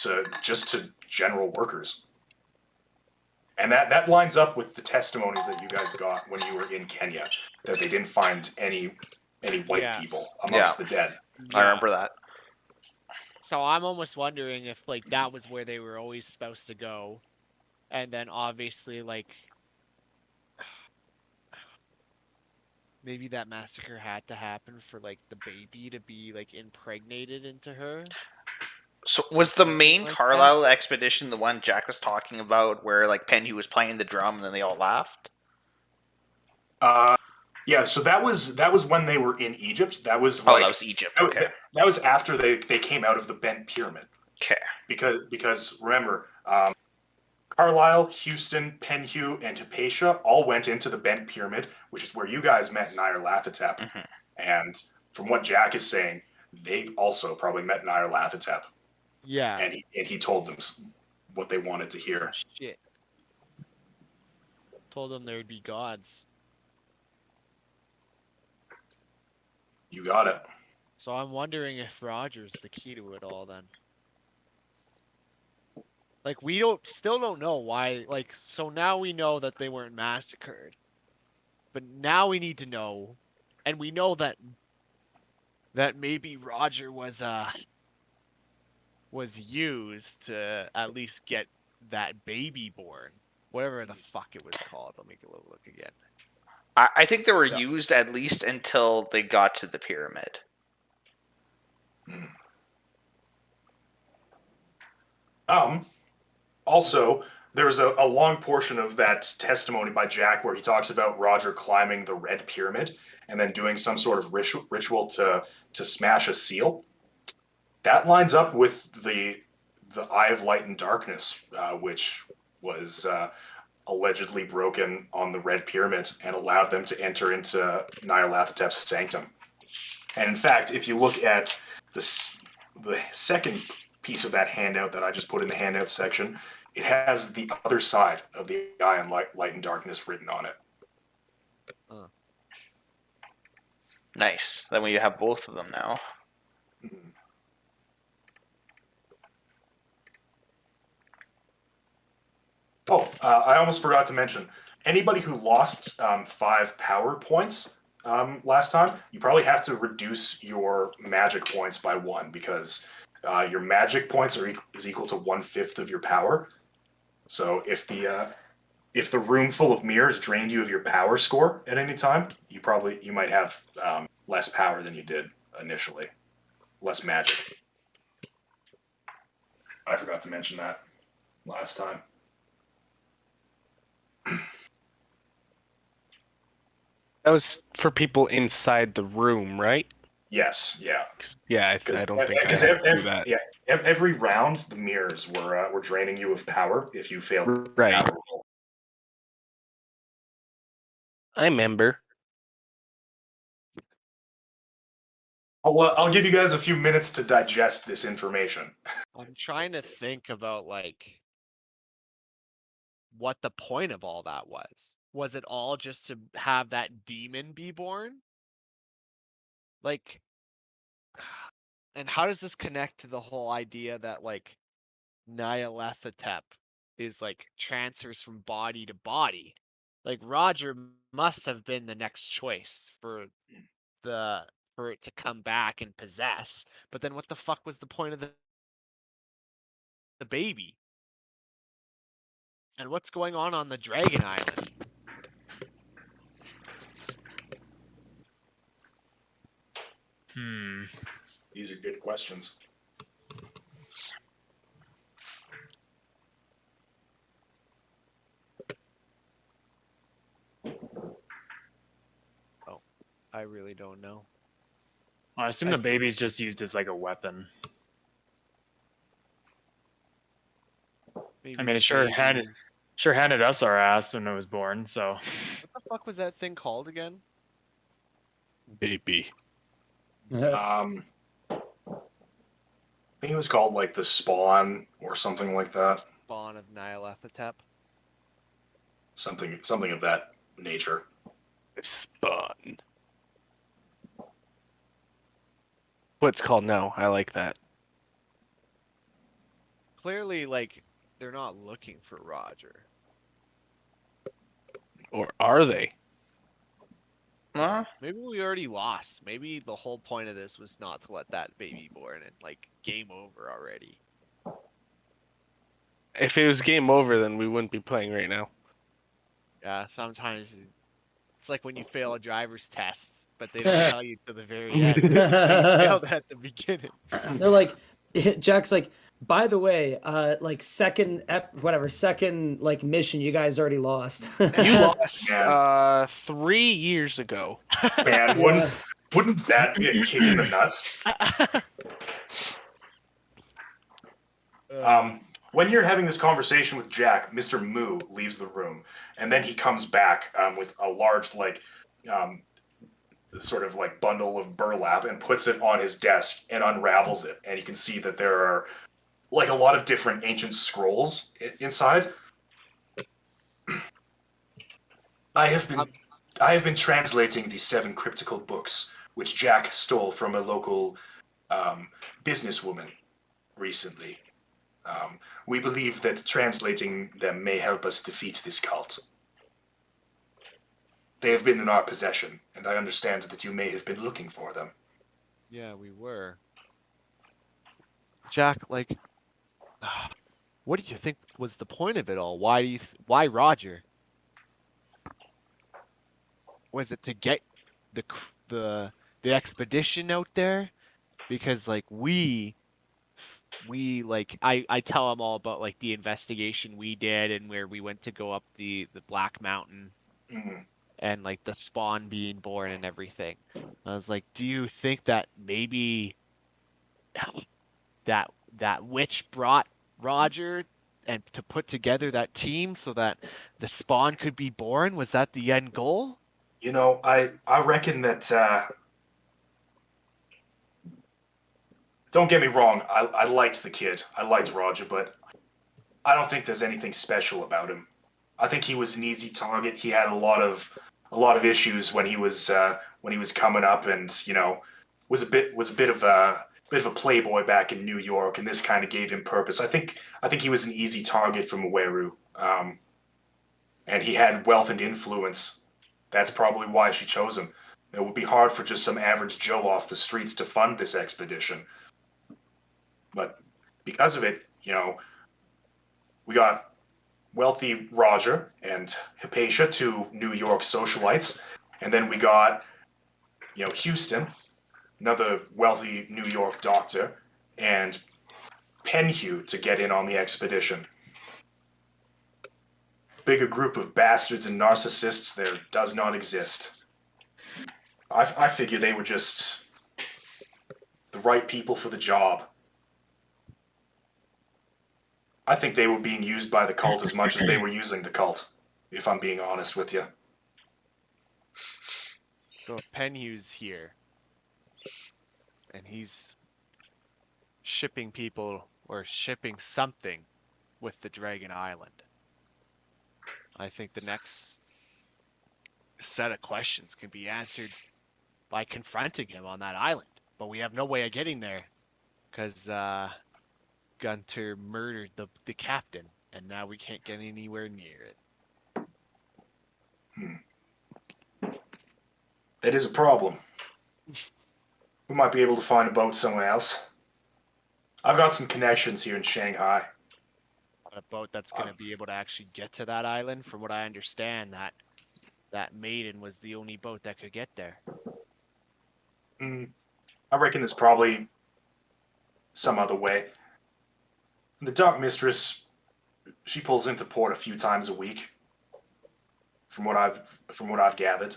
to general workers. And that lines up with the testimonies that you guys got when you were in Kenya, that they didn't find any white people amongst the dead. I remember that. So I'm almost wondering if like that was where they were always supposed to go. And then obviously like maybe that massacre had to happen for like the baby to be like impregnated into her. So was the main Like Carlisle expedition the one Jack was talking about, where like Penhew was playing the drum and then they all laughed? Yeah, so that was when they were in Egypt. That was that was Egypt. Okay. That was after they came out of the bent pyramid. Okay. Because remember, Carlisle, Houston, Penhew, and Hypatia all went into the bent pyramid, which is where you guys met Nyarlathotep. Mm-hmm. And from what Jack is saying, they also probably met Nyarlathotep. Yeah. And he told them what they wanted to hear. Shit. Told them there would be gods. You got it. So I'm wondering if Roger's the key to it all then. Like we still don't know why, like, so now we know that they weren't massacred. But now we need to know, and we know that maybe Roger was used to at least get that baby born. Whatever the fuck it was called. Let me go look again. I think they were used at least until they got to the pyramid. Also, there's a long portion of that testimony by Jack where he talks about Roger climbing the Red Pyramid and then doing some sort of ritual to smash a seal. That lines up with the Eye of Light and Darkness, which was allegedly broken on the Red Pyramid and allowed them to enter into Nyarlathotep's sanctum. And in fact, if you look at the second piece of that handout that I just put in the handout section, it has the other side of the Eye and Light and Darkness written on it. Nice. Then we have both of them now. Oh, I almost forgot to mention, anybody who lost 5 power points last time, you probably have to reduce your magic points by 1 because your magic points is equal to 1/5 of your power. So if the room full of mirrors drained you of your power score at any time, you might have less power than you did initially, less magic. I forgot to mention that last time. That was for people inside the room, right? Yes, yeah. Yeah, I don't think I because had to do that. yeah, every round the mirrors were draining you of power if you failed the Right. power roll. I remember. I'll give you guys a few minutes to digest this information. I'm trying to think about like what the point of all that was. Was it all just to have that demon be born? Like, and how does this connect to the whole idea that like Nyarlathotep is like transfers from body to body? Like Roger must have been the next choice for it to come back and possess. But then what the fuck was the point of the baby? And what's going on the Dragon Island? These are good questions. I really don't know. I assume the baby's just used as like a weapon. Maybe I mean, the it sure baby- handed us our ass when it was born. So What the fuck was that thing called again? Baby. I think it was called like the Spawn or something like that. Spawn of Nyarlathotep. Something of that nature. Spawn. What's called now? I like that. Clearly, like, they're not looking for Roger. Or are they? Huh? Maybe we already lost. Maybe the whole point of this was not to let that baby born and like game over already. If it was game over, then we wouldn't be playing right now. Yeah, sometimes it's like when you fail a driver's test, but they don't tell you to the very end. You failed at the beginning. They're like, Jack's like, by the way, like second like mission, you guys already lost. You lost Yeah. 3 years ago. Man, wouldn't that be a kick in the nuts? When you're having this conversation with Jack, Mr. Moo leaves the room, and then he comes back with a large, like, sort of like bundle of burlap and puts it on his desk and unravels it, and you can see that there are like a lot of different ancient scrolls inside. I have been translating the 7 cryptical books which Jack stole from a local businesswoman recently. We believe that translating them may help us defeat this cult. They have been in our possession, and I understand that you may have been looking for them. Yeah, we were. Jack, like, what did you think was the point of it all? Why Roger? Was it to get the expedition out there? Because like we like I tell him all about like the investigation we did and where we went to go up the Black Mountain. Mm. And like the spawn being born and everything. I was like, do you think that maybe that witch brought Roger and to put together that team so that the spawn could be born? Was that the end goal? You know, I reckon that. Don't get me wrong. I liked the kid. I liked Roger, but I don't think there's anything special about him. I think he was an easy target. He had a lot of issues when he was coming up, and you know, was a bit of a playboy back in New York, and this kind of gave him purpose. I think he was an easy target from Weru, and he had wealth and influence. That's probably why she chose him. It would be hard for just some average Joe off the streets to fund this expedition. But because of it, we got wealthy Roger and Hypatia, two New York socialites, and then we got, Houston, another wealthy New York doctor, and Penhew to get in on the expedition. Bigger group of bastards and narcissists there does not exist. I figure they were just the right people for the job. I think they were being used by the cult as much as they were using the cult, if I'm being honest with you. So if Penhew's here, and he's shipping people or shipping something with the Dragon Island, I think the next set of questions can be answered by confronting him on that island. But we have no way of getting there because Gunter murdered the captain, and now we can't get anywhere near it. It is a problem. We might be able to find a boat somewhere else. I've got some connections here in Shanghai. A boat that's going to be able to actually get to that island. From what I understand, that maiden was the only boat that could get there. I reckon there's probably some other way. The Dark Mistress, she pulls into port a few times a week. From what I've gathered,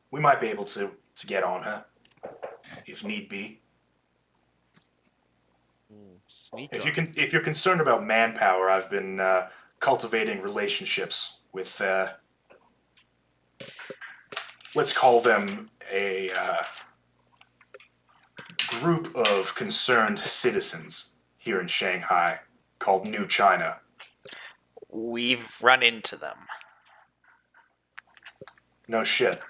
we might be able to get on her, if need be. Sneak If you're concerned about manpower, I've been cultivating relationships with, let's call them a group of concerned citizens here in Shanghai called New China. We've run into them. No shit.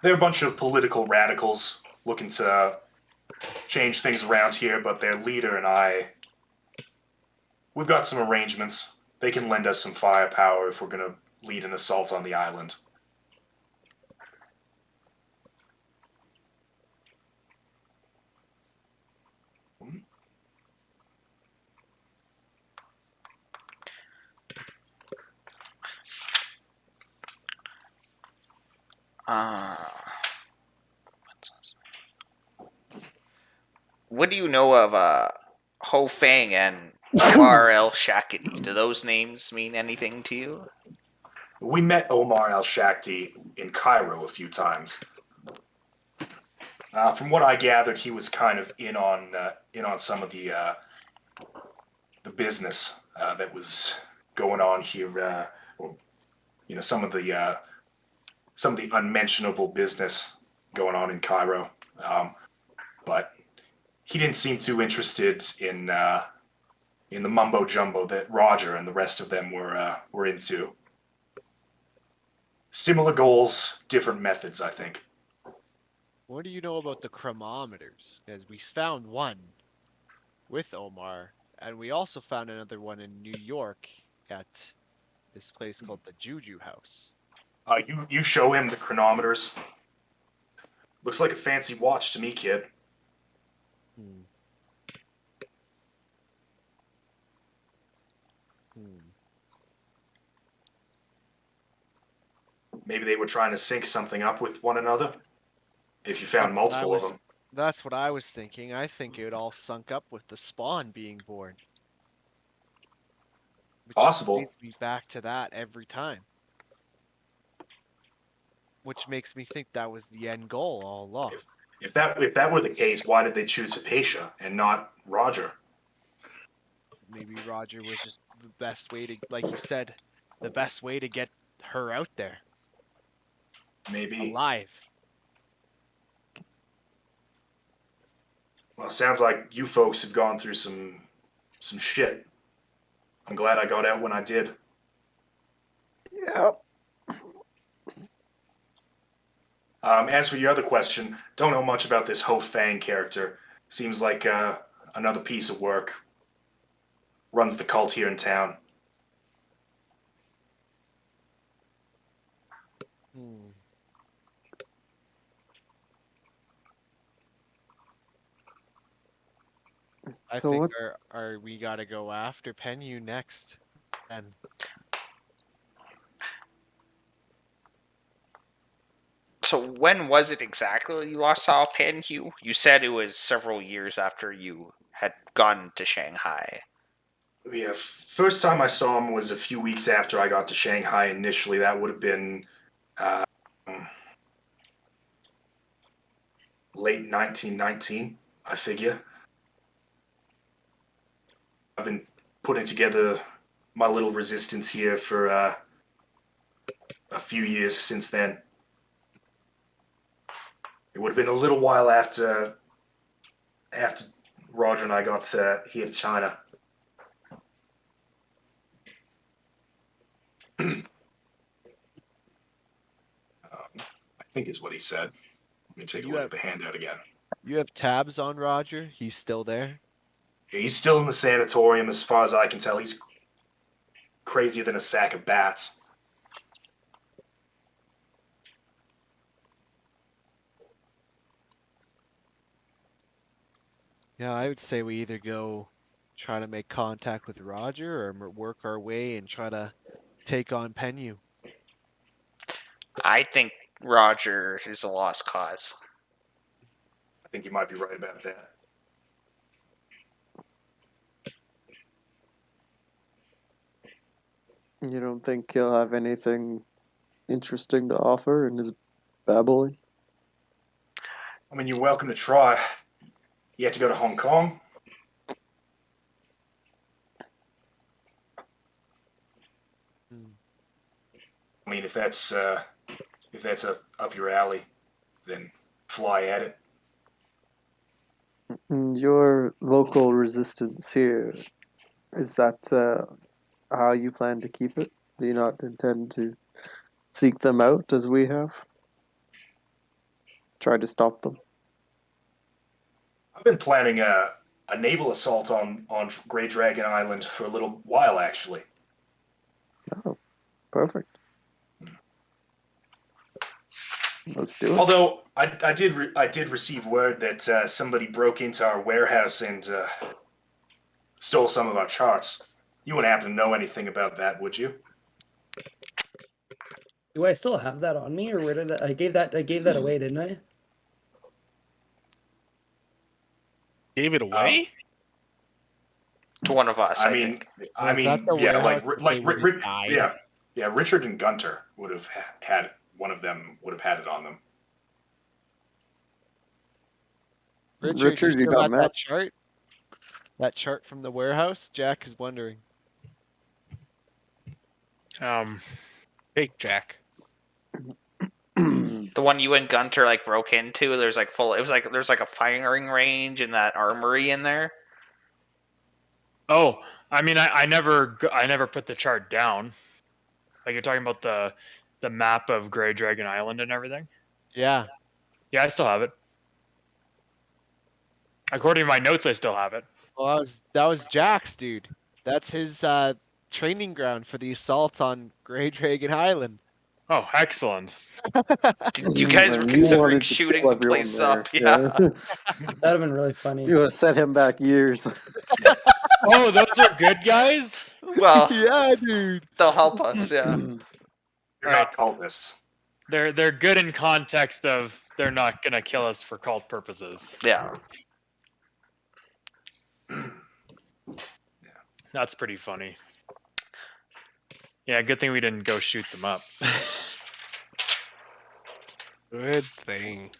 They're a bunch of political radicals looking to change things around here, but their leader and I, we've got some arrangements. They can lend us some firepower if we're going to lead an assault on the island. What do you know of Ho Fang and Omar El Shakini? Do those names mean anything to you? We met Omar Al-Shakti in Cairo a few times. From what I gathered, he was kind of in on some of the business that was going on here. Some of the unmentionable business going on in Cairo. But he didn't seem too interested in the mumbo jumbo that Roger and the rest of them were into. Similar goals, different methods, I think. What do you know about the chronometers? Because we found one with Omar, and we also found another one in New York at this place called the Juju House. You show him the chronometers. Looks like a fancy watch to me, kid. Maybe they were trying to sync something up with one another. If you found multiple of them. That's what I was thinking. I think it all sunk up with the spawn being born. Which Possible. leads me back to that every time. Which makes me think that was the end goal all along. If that were the case, why did they choose Hypatia and not Roger? Maybe Roger was just the best way to, like you said, the best way to get her out there. Maybe. Alive. Well, it sounds like you folks have gone through some shit. I'm glad I got out when I did. Yeah. As for your other question, don't know much about this Ho Fang character. Seems like another piece of work. Runs the cult here in town. I So think what- our we gotta go after Penyu next. And So when was it exactly you last saw Panhu? You said it was several years after you had gone to Shanghai. Yeah, first time I saw him was a few weeks after I got to Shanghai initially. That would have been uh, late 1919, I figure. I've been putting together my little resistance here for a few years since then. It would have been a little while after Roger and I got here to China. I think is what he said. Let me take a You look have- at the handout again. you have tabs on Roger. He's still there. He's still in the sanatorium, as far as I can tell. He's crazier than a sack of bats. Yeah, I would say we either go try to make contact with Roger or work our way and try to take on Penyu. I think Roger is a lost cause. I think you might be right about that. You don't think he'll have anything interesting to offer in his babbling? I mean, you're welcome to try. You have to go to Hong Kong. Hmm. I mean, if that's up your alley, then fly at it. And your local resistance here, is that how you plan to keep it? Do you not intend to seek them out as we have? Try to stop them? I've been planning a naval assault on Grey Dragon Island for a little while, actually. Oh, perfect. Let's do it. Although I did receive word that somebody broke into our warehouse and stole some of our charts. You wouldn't happen to know anything about that, would you? Do I still have that on me, or where did I gave that away, didn't I? Gave it away? To one of us, I mean, Was that the yeah, warehouse that they would've died? yeah. Richard and Gunter would have had one of them would have had it on them. Richard, you still got that maps? chart? That chart from the warehouse? Jack is wondering. Big Jack. the one you and Gunter like broke into. There's like full. It was like there's like a firing range and that armory in there. Oh, I mean, I never put the chart down. Like you're talking about the map of Grey Dragon Island and everything. Yeah. Yeah, I still have it. According to my notes, I still have it. Well, that was Jack's, dude. That's his training ground for the assault on Grey Dragon Island. Oh, excellent. You guys were You considering wanted to shooting kill the everyone place there, up. Yeah. That'd have been really funny. You would have set him back years. Oh, those are good guys. Well, Yeah, dude. they'll help us. Yeah. You're not cultists. They're good in context of they're not gonna kill us for cult purposes. Yeah. That's pretty funny. Yeah, good thing we didn't go shoot them up. Good thing.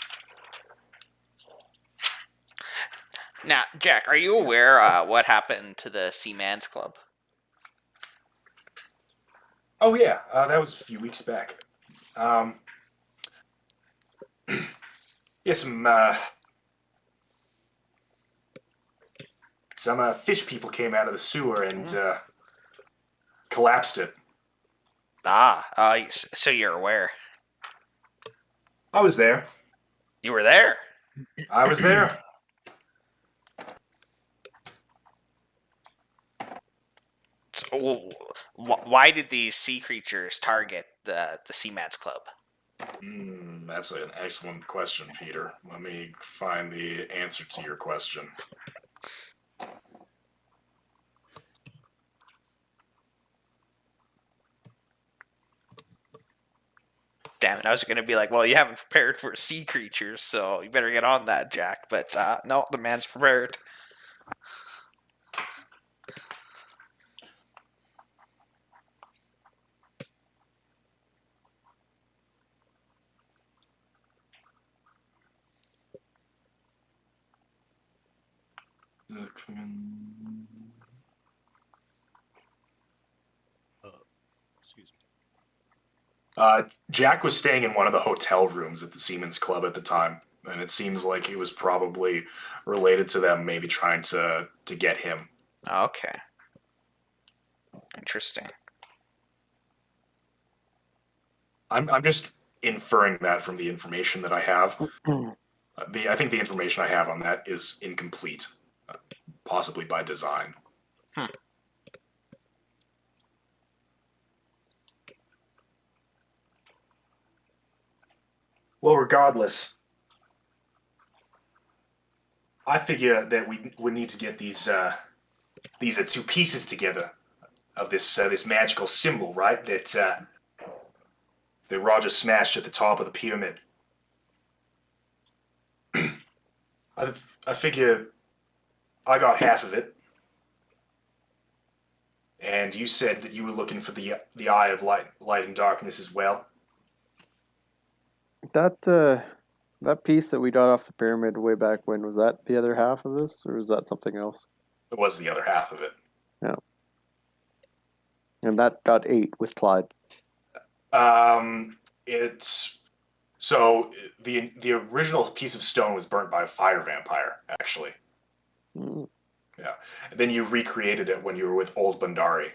Now, Jack, are you aware what happened to the Seaman's Club? Oh yeah, that was a few weeks back. Yeah, some fish people came out of the sewer and collapsed it. So you're aware. I was there. You were there. I was there. So, why did these sea creatures target the Seaman's Club? That's an excellent question, Peter. Let me find the answer to your question. Damn it! I was gonna be like, well, you haven't prepared for sea creatures, so you better get on that, Jack. But no, the man's prepared. Excuse me. Jack was staying in one of the hotel rooms at the Seamen's Club at the time, and it seems like it was probably related to them maybe trying to get him. Okay. Interesting. I'm just inferring that from the information that I have. I think the information I have on that is incomplete, possibly by design. Well, regardless, I figure that we would need to get these two pieces together of this magical symbol, right? That Roger smashed at the top of the pyramid. I figure I got half of it, and you said that you were looking for the eye of light and darkness as well. That piece that we got off the pyramid way back when, was that the other half of this, or was that something else? It was the other half of it. Yeah. And that got 8 with Clyde. It's so the original piece of stone was burnt by a fire vampire, actually. Mm. Yeah, and then you recreated it when you were with Old Bandari.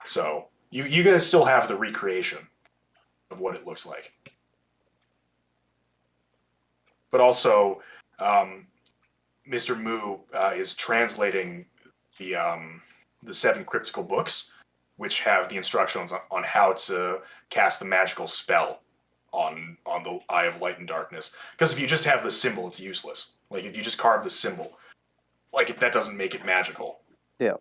So you guys still have the recreation of what it looks like. But also, Mr. Moo is translating the 7 cryptical books, which have the instructions on how to cast the magical spell on the Eye of Light and Darkness. Because if you just have the symbol, it's useless. Like, if you just carve the symbol, like, that doesn't make it magical. Yeah.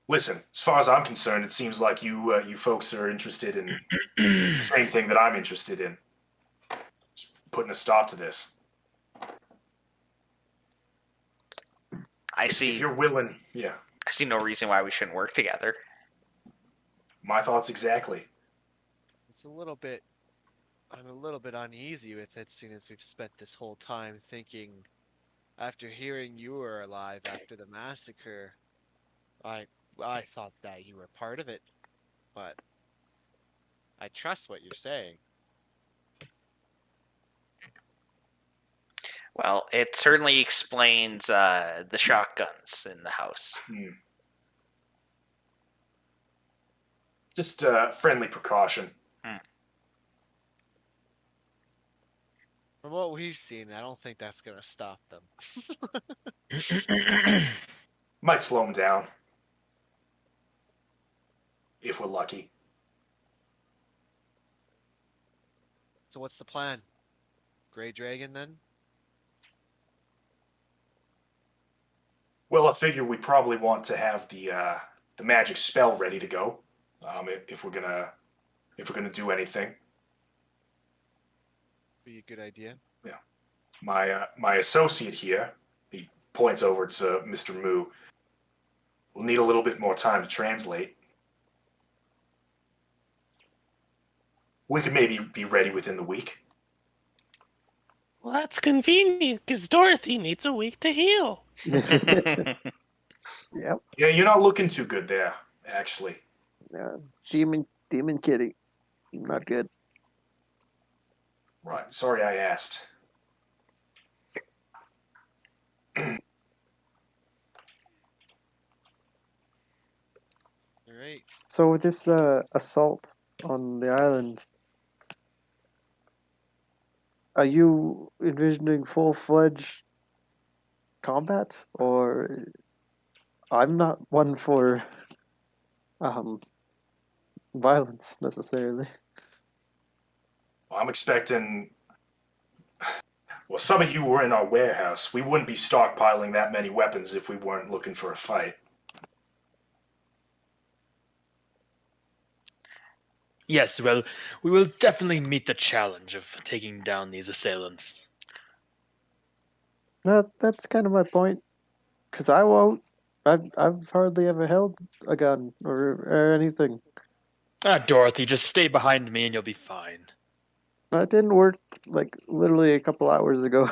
Listen, as far as I'm concerned, it seems like you folks are interested in the same thing that I'm interested in. Just putting a stop to this. I If see. you're willing, yeah. I see no reason why we shouldn't work together. My thoughts exactly. It's a little bit. I'm a little bit uneasy with it, seeing as we've spent this whole time thinking. After hearing you were alive after the massacre, I thought that you were part of it, but I trust what you're saying. Well, it certainly explains the shotguns in the house. Just friendly precaution. From what we've seen, I don't think that's gonna stop them. Might slow them down. If we're lucky. So what's the plan? Gray Dragon then? Well, I figure we probably want to have the magic spell ready to go, if we're gonna do anything. Be a good idea. Yeah. My associate here, he points over to Mr. Moo. We'll need a little bit more time to translate. We could maybe be ready within the week. Well, that's convenient because Dorothy needs a week to heal. Yep. Yeah, you're not looking too good there, actually. Yeah. Demon kitty. Not good. Right. Sorry I asked. Alright. So with this assault on the island, are you envisioning full-fledged combat, or I'm not one for violence necessarily. Well, I'm expecting Well, some of you were in our warehouse. We wouldn't be stockpiling that many weapons if we weren't looking for a fight. Yes, well, we will definitely meet the challenge of taking down these assailants. That's kind of my point. Because I won't. I've hardly ever held a gun or anything. Dorothy, just stay behind me and you'll be fine. That didn't work like literally a couple hours ago.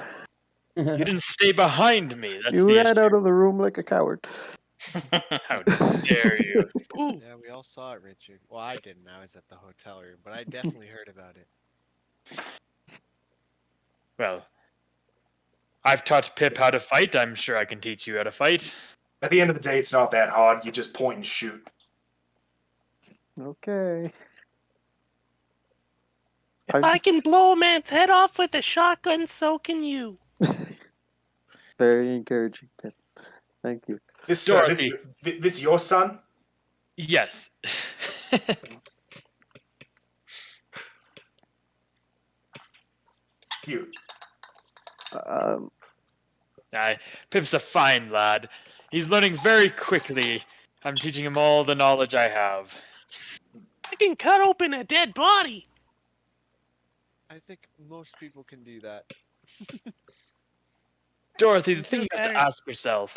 You didn't stay behind me. That's You the ran issue. out of the room like a coward. How dare you? Ooh. Yeah, we all saw it, Richard. Well, I didn't. I was at the hotel room, but I definitely heard about it. Well, I've taught Pip how to fight. I'm sure I can teach you how to fight. At the end of the day, it's not that hard. You just point and shoot. Okay. If I'm I just can blow a man's head off with a shotgun, so can you. very encouraging. Pip. Thank you. Dorothy. This your son? Yes. You. Pip's a fine lad. He's learning very quickly. I'm teaching him all the knowledge I have. I can cut open a dead body. I think most people can do that. Dorothy, the thing you have to ask yourself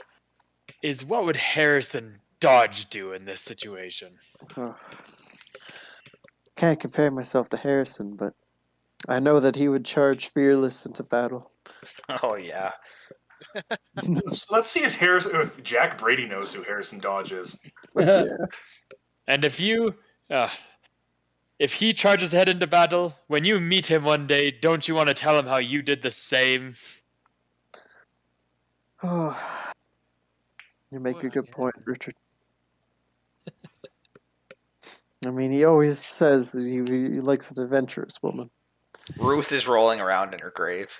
is what would Harrison Dodge do in this situation? Oh. Can't compare myself to Harrison, but I know that he would charge fearless into battle. Oh yeah. Let's see if Jack Brady knows who Harrison Dodge is. Yeah. And if he charges ahead into battle, when you meet him one day, don't you want to tell him how you did the same? Oh. You make a Well, good yeah. point, Richard. I mean, he always says that he likes an adventurous woman. Ruth is rolling around in her grave.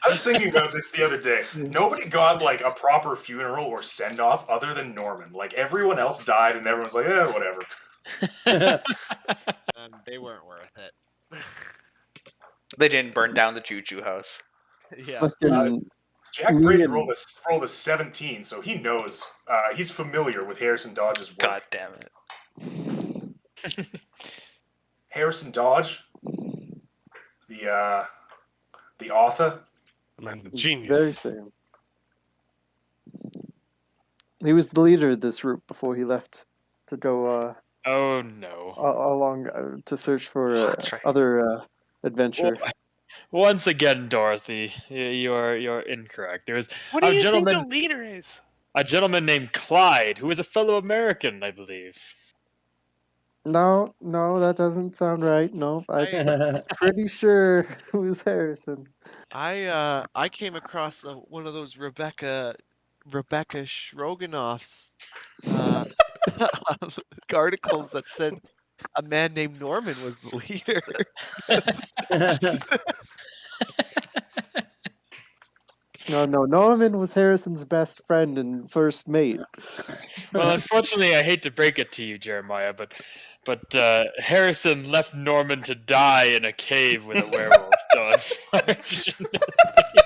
I was thinking about this the other day. Nobody got like a proper funeral or send off other than Norman. Like everyone else died, and everyone's like, whatever. They weren't worth it. They didn't burn down the Juju house. Yeah. Fucking Jack Me Brady and- rolled a 17, so he knows. He's familiar with Harrison Dodge's work. God damn it. Harrison Dodge, the author. I'm the Very genius. same. He was the leader of this group before he left to go Oh no. along to search for That's right. other adventure. Once again, Dorothy, you're incorrect. There was What do a you think gentleman, the leader is? a gentleman named Clyde, who was a fellow American, I believe. No, that doesn't sound right. No, I'm pretty sure it was Harrison. I came across one of those Rebecca Stroganoff's articles that said a man named Norman was the leader. No, Norman was Harrison's best friend and first mate. Well, unfortunately, I hate to break it to you, Jeremiah, but Harrison left Norman to die in a cave with a werewolf. So unfortunately,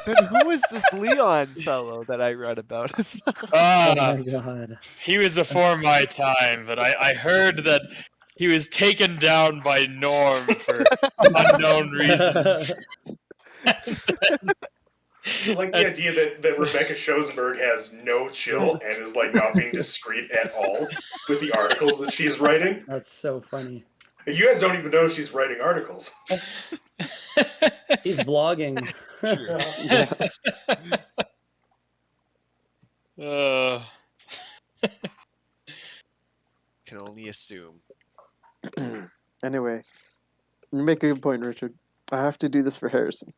Then who is this Leon fellow that I read about? Oh Ah, my god. he was before my time, but I heard that he was taken down by Norm for unknown reasons. I like the idea that Rebecca Schosenberg has no chill and is like not being discreet at all with the articles that she's writing. That's so funny. You guys don't even know she's writing articles. He's vlogging. Uh, Can only assume. Anyway, you make a good point, Richard. I have to do this for Harrison.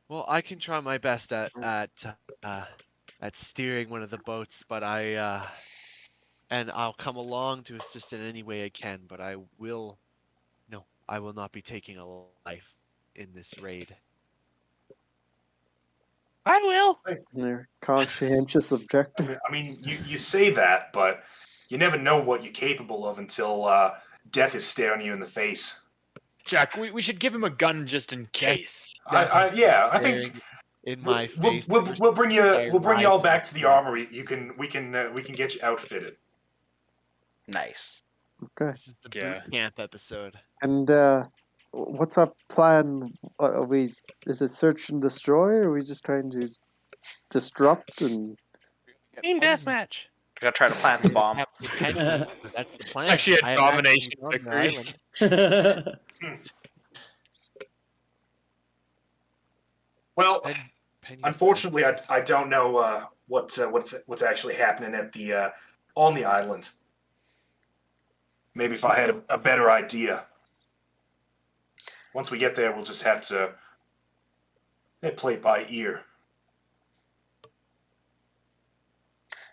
Well, I can try my best at steering one of the boats, but and I'll come along to assist in any way I can. But I will not be taking a life in this raid. I will. They're conscientious objector. I mean, you say that, but you never know what you're capable of until death is staring you in the face. Jack, we should give him a gun just in case. I think Staring in my we'll, face. we'll, we'll bring you Desire we'll bring you all rising back to the up. armory. We can get you outfitted. Nice. Okay. This is the Yeah. boot camp episode. And what's our plan? Is it search and destroy, or are we just trying to disrupt and? Team deathmatch. We gotta try to plant the bomb. Have the penguin. That's the plan. Actually, a I domination imagine he's on the victory. island. Well, Penguin's unfortunately, I don't know what's actually happening at the on the island. Maybe if I had a better idea. Once we get there, we'll just have to play it by ear.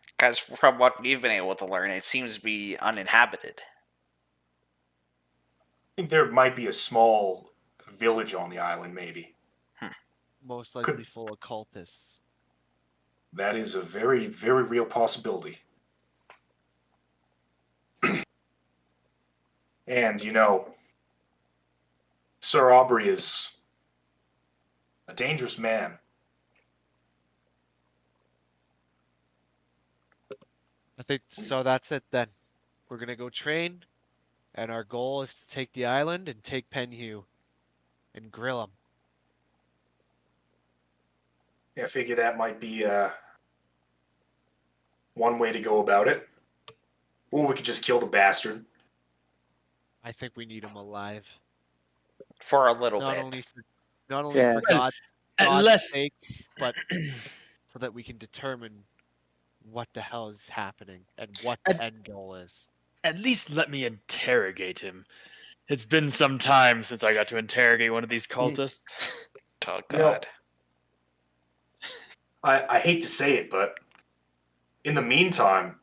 Because from what we've been able to learn, it seems to be uninhabited. I think there might be a small village on the island, maybe. most likely full of cultists. That is a very, very real possibility. And, Sir Aubrey is a dangerous man. I think so. That's it then. We're gonna go train, and our goal is to take the island and take Penhue, and grill him. I figure that might be one way to go about it. Or we could just kill the bastard. I think we need him alive. For a little Not bit. only for Yeah. God's Unless- sake, but so that we can determine what the hell is happening and what the end goal is. At least let me interrogate him. It's been some time since I got to interrogate one of these cultists. Oh, You know, God. I hate to say it, but in the meantime,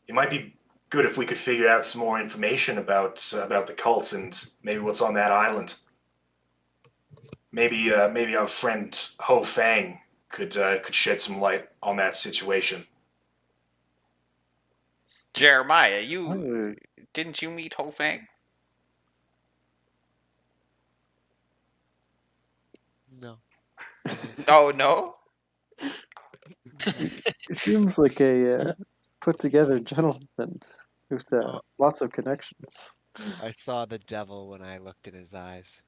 it might be good if we could figure out some more information about the cults and maybe what's on that island. Maybe our friend Ho Fang could shed some light on that situation. Jeremiah, Oh, didn't you meet Ho Fang? No. Oh, no? He seems like a put together gentleman with lots of connections. I saw the devil when I looked in his eyes.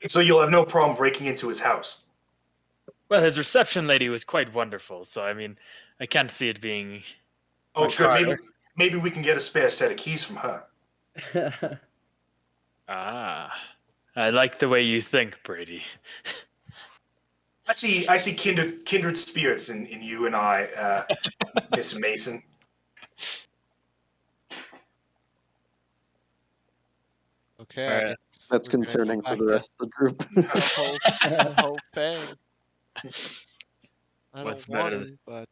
So you'll have no problem breaking into his house. Well, his reception lady was quite wonderful, so I mean, I can't see it being. Oh, much good. harder. Maybe we can get a spare set of keys from her. Ah, I like the way you think, Brady. I see kindred spirits in you and I, Mr. Mason. Okay, Alright. I guess That's we're gonna go concerning for back the to rest of the group. Ho Fang. I What's don't want better to, but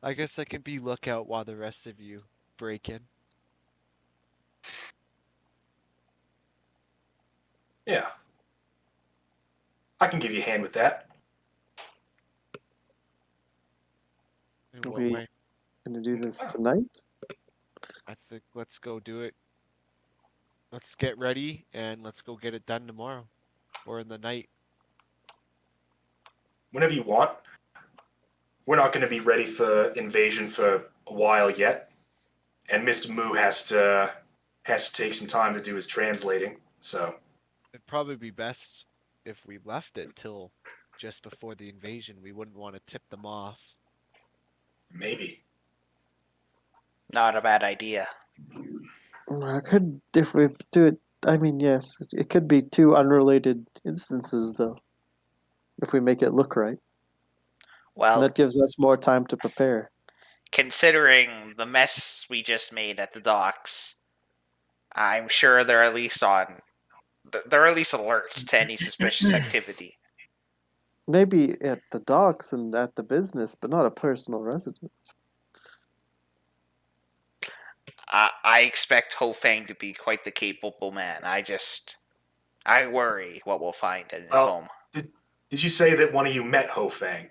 I guess I can be lookout while the rest of you break in. Yeah. I can give you a hand with that. In what We- way? Gonna do this tonight? I think let's go do it. Let's get ready and let's go get it done tomorrow or in the night. Whenever you want. We're not going to be ready for invasion for a while yet. And Mr. Moo has to take some time to do his translating. So, It'd probably be best if we left it till just before the invasion. We wouldn't want to tip them off. maybe. Not a bad idea. I could, if we do it. I mean, yes, it could be two unrelated instances, though. If we make it look right, and Well, that gives us more time to prepare. considering the mess we just made at the docks, I'm sure they're at least alert to any suspicious activity. Maybe at the docks and at the business, but not a personal residence. I expect Ho Fang to be quite the capable man. I worry what we'll find in his Well, home. Did you say that one of you met Ho Fang?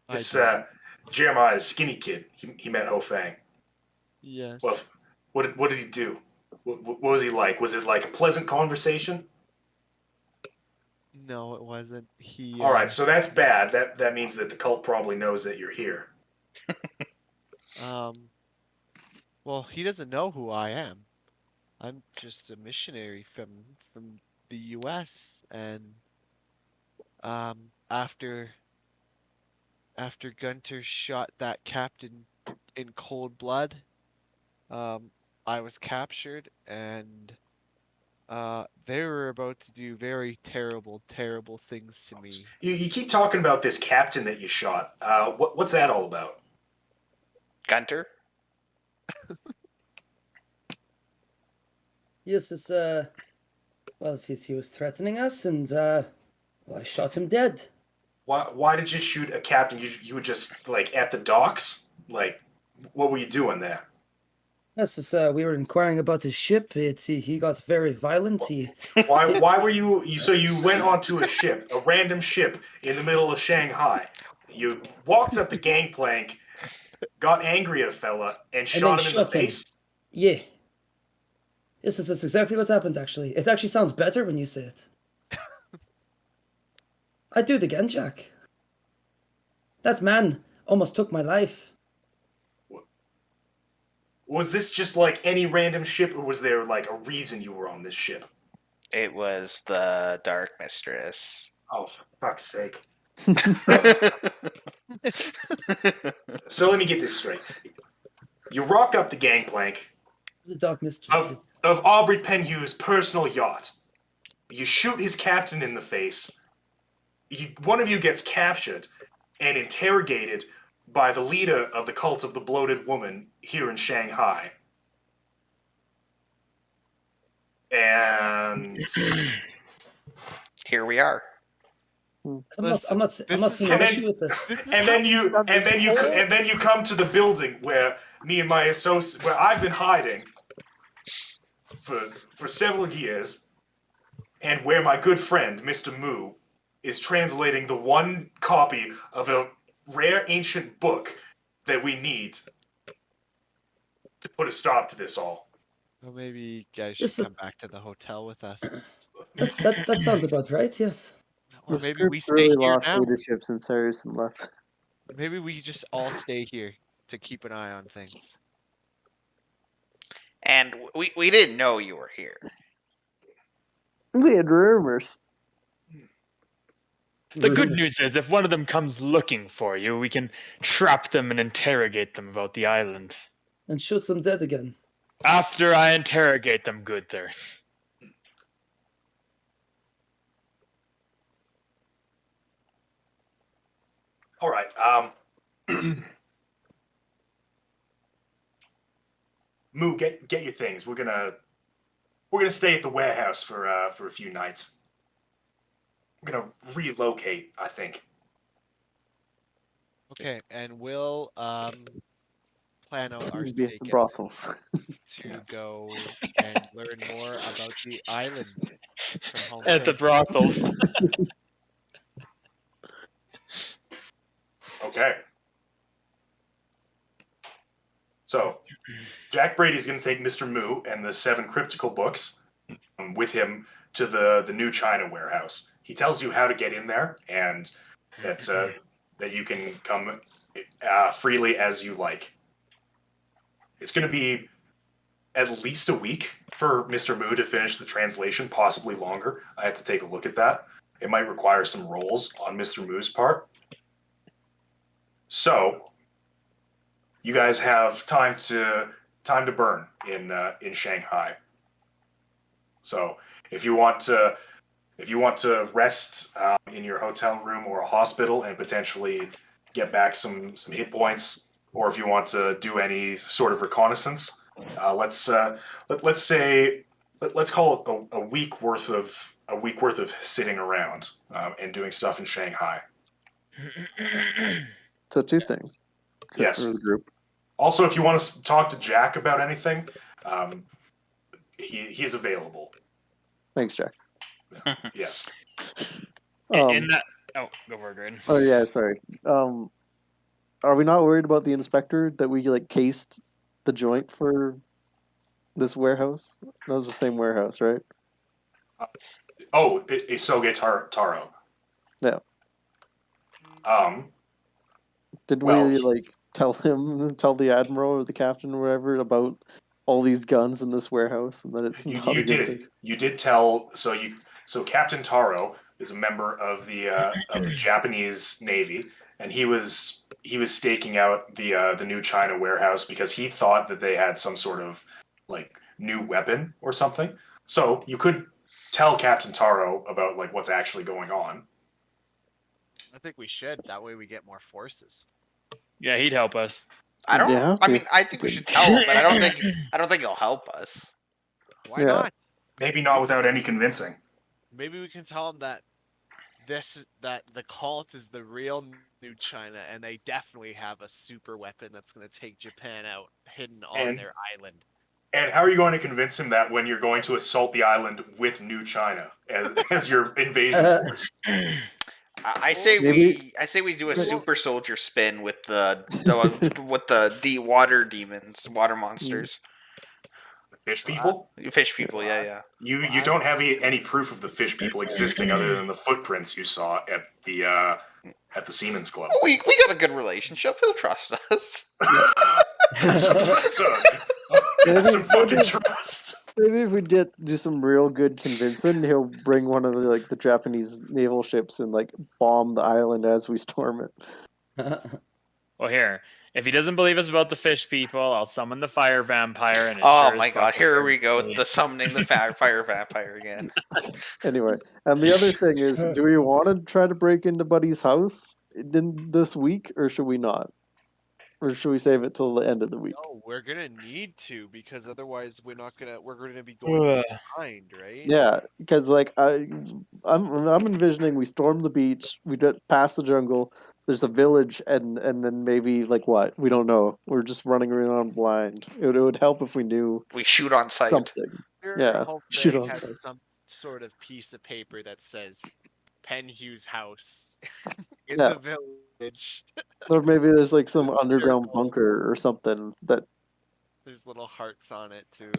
I This did. Jeremiah's skinny kid. He met Ho Fang. Yes. Well, what did he do? What was he like? Was it like a pleasant conversation? No, it wasn't. He. All right, so that's bad. That means that the cult probably knows that you're here. Well, he doesn't know who I am. I'm just a missionary from the U.S. and after Gunter shot that captain in cold blood, I was captured and they were about to do very terrible, terrible things to me. You keep talking about this captain that you shot. What's that all about? Gunter? Yes, it's well, he was threatening us, and well, I shot him dead. Why did you shoot a captain? You were just like at the docks. Like, what were you doing there? Yes, it's, we were inquiring about his ship. He got very violent. Why were you? So you went onto a ship, a random ship in the middle of Shanghai. You walked up the gangplank, got angry at a fella, and shot him in the face. Yeah. Yes, that's exactly what's happened. Actually, it actually sounds better when you say it. I'd do it again, Jack. That man almost took my life. Was this just like any random ship, or was there like a reason you were on this ship? It was the Dark Mistress. Oh, for fuck's sake. So let me get this straight. You rock up the gangplank The Dark Mistress. of Aubrey Penhue's personal yacht. You shoot his captain in the face. One of you gets captured and interrogated by the leader of the cult of the bloated woman here in Shanghai. And Here we are. I'm Listen, not seeing an issue with this. and then you come to the building where me and my associate, where I've been hiding for several years, and where my good friend Mr. Moo is translating the one copy of a rare ancient book that we need to put a stop to this all. Well, maybe you guys Just should come back to the hotel with us. That sounds about right. Yes. Or This maybe group's we stay really here lost now. leadership since Harrison left. Maybe we just all stay here to keep an eye on things. And we didn't know you were here. We had rumors. The good news is, if one of them comes looking for you, we can trap them and interrogate them about the island. And shoot them dead again. After I interrogate them, Gunther. All right. Moo, get your things. We're gonna stay at the warehouse for a few nights. We're gonna relocate, I think. Okay, and we'll plan out our Be at stay the brothels. to go and learn more about the island from home. At the brothels. Okay. So, Jack Brady's going to take Mr. Moo and the 7 cryptical books with him to the new China warehouse. He tells you how to get in there, and that you can come freely as you like. It's going to be at least a week for Mr. Moo to finish the translation, possibly longer. I have to take a look at that. It might require some rolls on Mr. Moo's part. So, you guys have time to burn in Shanghai. So, if you want to rest in your hotel room or a hospital and potentially get back some hit points, or if you want to do any sort of reconnaissance, let's call it a week worth of sitting around and doing stuff in Shanghai. So 2 things. Yes. For the group. Also, if you want to talk to Jack about anything, he is available. Thanks, Jack. Yes. In that... Oh, go for it, Graydon. Oh yeah, sorry. are we not worried about the inspector that we like cased the joint for this warehouse? That was the same warehouse, right? Oh, Isoge Taro. Yeah. Um, Did Well, we like tell the admiral or the captain or whatever about all these guns in this warehouse and that it's you, not you a good did thing? you did tell so Captain Taro is a member of the Japanese Navy, and he was staking out the new China warehouse because he thought that they had some sort of like new weapon or something. So you could tell Captain Taro about like what's actually going on. I think we should. That way we get more forces. Yeah, he'd help us. I don't. Yeah, I mean, I think we should tell him, but I don't think he'll help us. Why Yeah. not? Maybe not without any convincing. Maybe we can tell him that that the cult is the real new China, and they definitely have a super weapon that's going to take Japan out, hidden on And- their island. And how are you going to convince him that when you're going to assault the island with New China as your invasion force? I say Maybe- we do a super soldier spin with the water demons, water monsters, Fish people? fish people. Yeah. You don't have any proof of the fish people existing other than the footprints you saw at the Seamen's Club. We got a good relationship. He'll trust us. That's some fucking trust. Maybe if we do some real good convincing, he'll bring one of the Japanese naval ships and like bomb the island as we storm it. Well, here, if he doesn't believe us about the fish people, I'll summon the fire vampire. And it Oh sure my as god! fuck Here will we go. be. The summoning the fire vampire again. Anyway, and the other thing is, do we want to try to break into Buddy's house this week, or should we not? Or should we save it till the end of the week? No, we're gonna need to, because otherwise we're gonna be going behind, right? Yeah, because like I'm envisioning we storm the beach, we pass the jungle. There's a village, and then maybe like what? We don't know. We're just running around blind. It would help if we knew We shoot on sight. something. Sure, Yeah, hope shoot they on have sight. some sort of piece of paper that says Penhue's house in Yeah. the village. Or maybe there's like some It's underground circle. bunker or something that. There's little hearts on it too.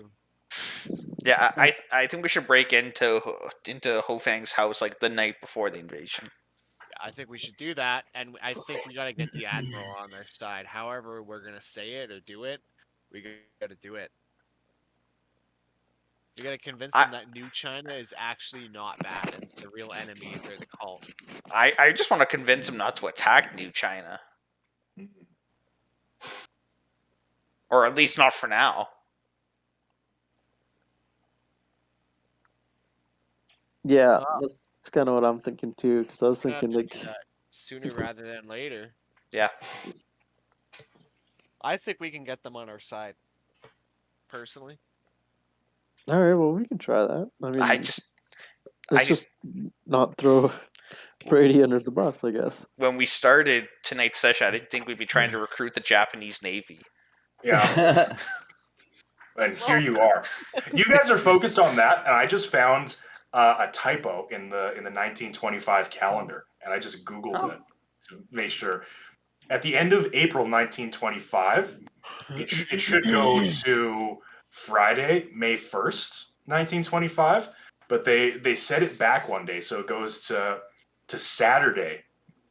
Yeah, I think we should break into Ho Fang's house like the night before the invasion. I think we should do that, and I think we gotta get the admiral on their side. However, we're gonna say it or do it, we gotta do it. We gotta convince them that New China is actually not bad, and the real enemies are the cult. I just want to convince him not to attack New China, or at least not for now. Yeah, that's kind of what I'm thinking too. Because I was We're gonna thinking have to like, do that sooner rather than later. Yeah. I think we can get them on our side. Personally, all right, well we can try that. I mean, I let's just not throw Brady under the bus, I guess. when we started tonight's session, I didn't think we'd be trying to recruit the Japanese Navy. Yeah. And here you are. You guys are focused on that, and I just found a typo in the 1925 calendar, and I just Googled it to make sure. At the end of April 1925, it should go to Friday, May 1st, 1925, but they set it back one day, so it goes to Saturday,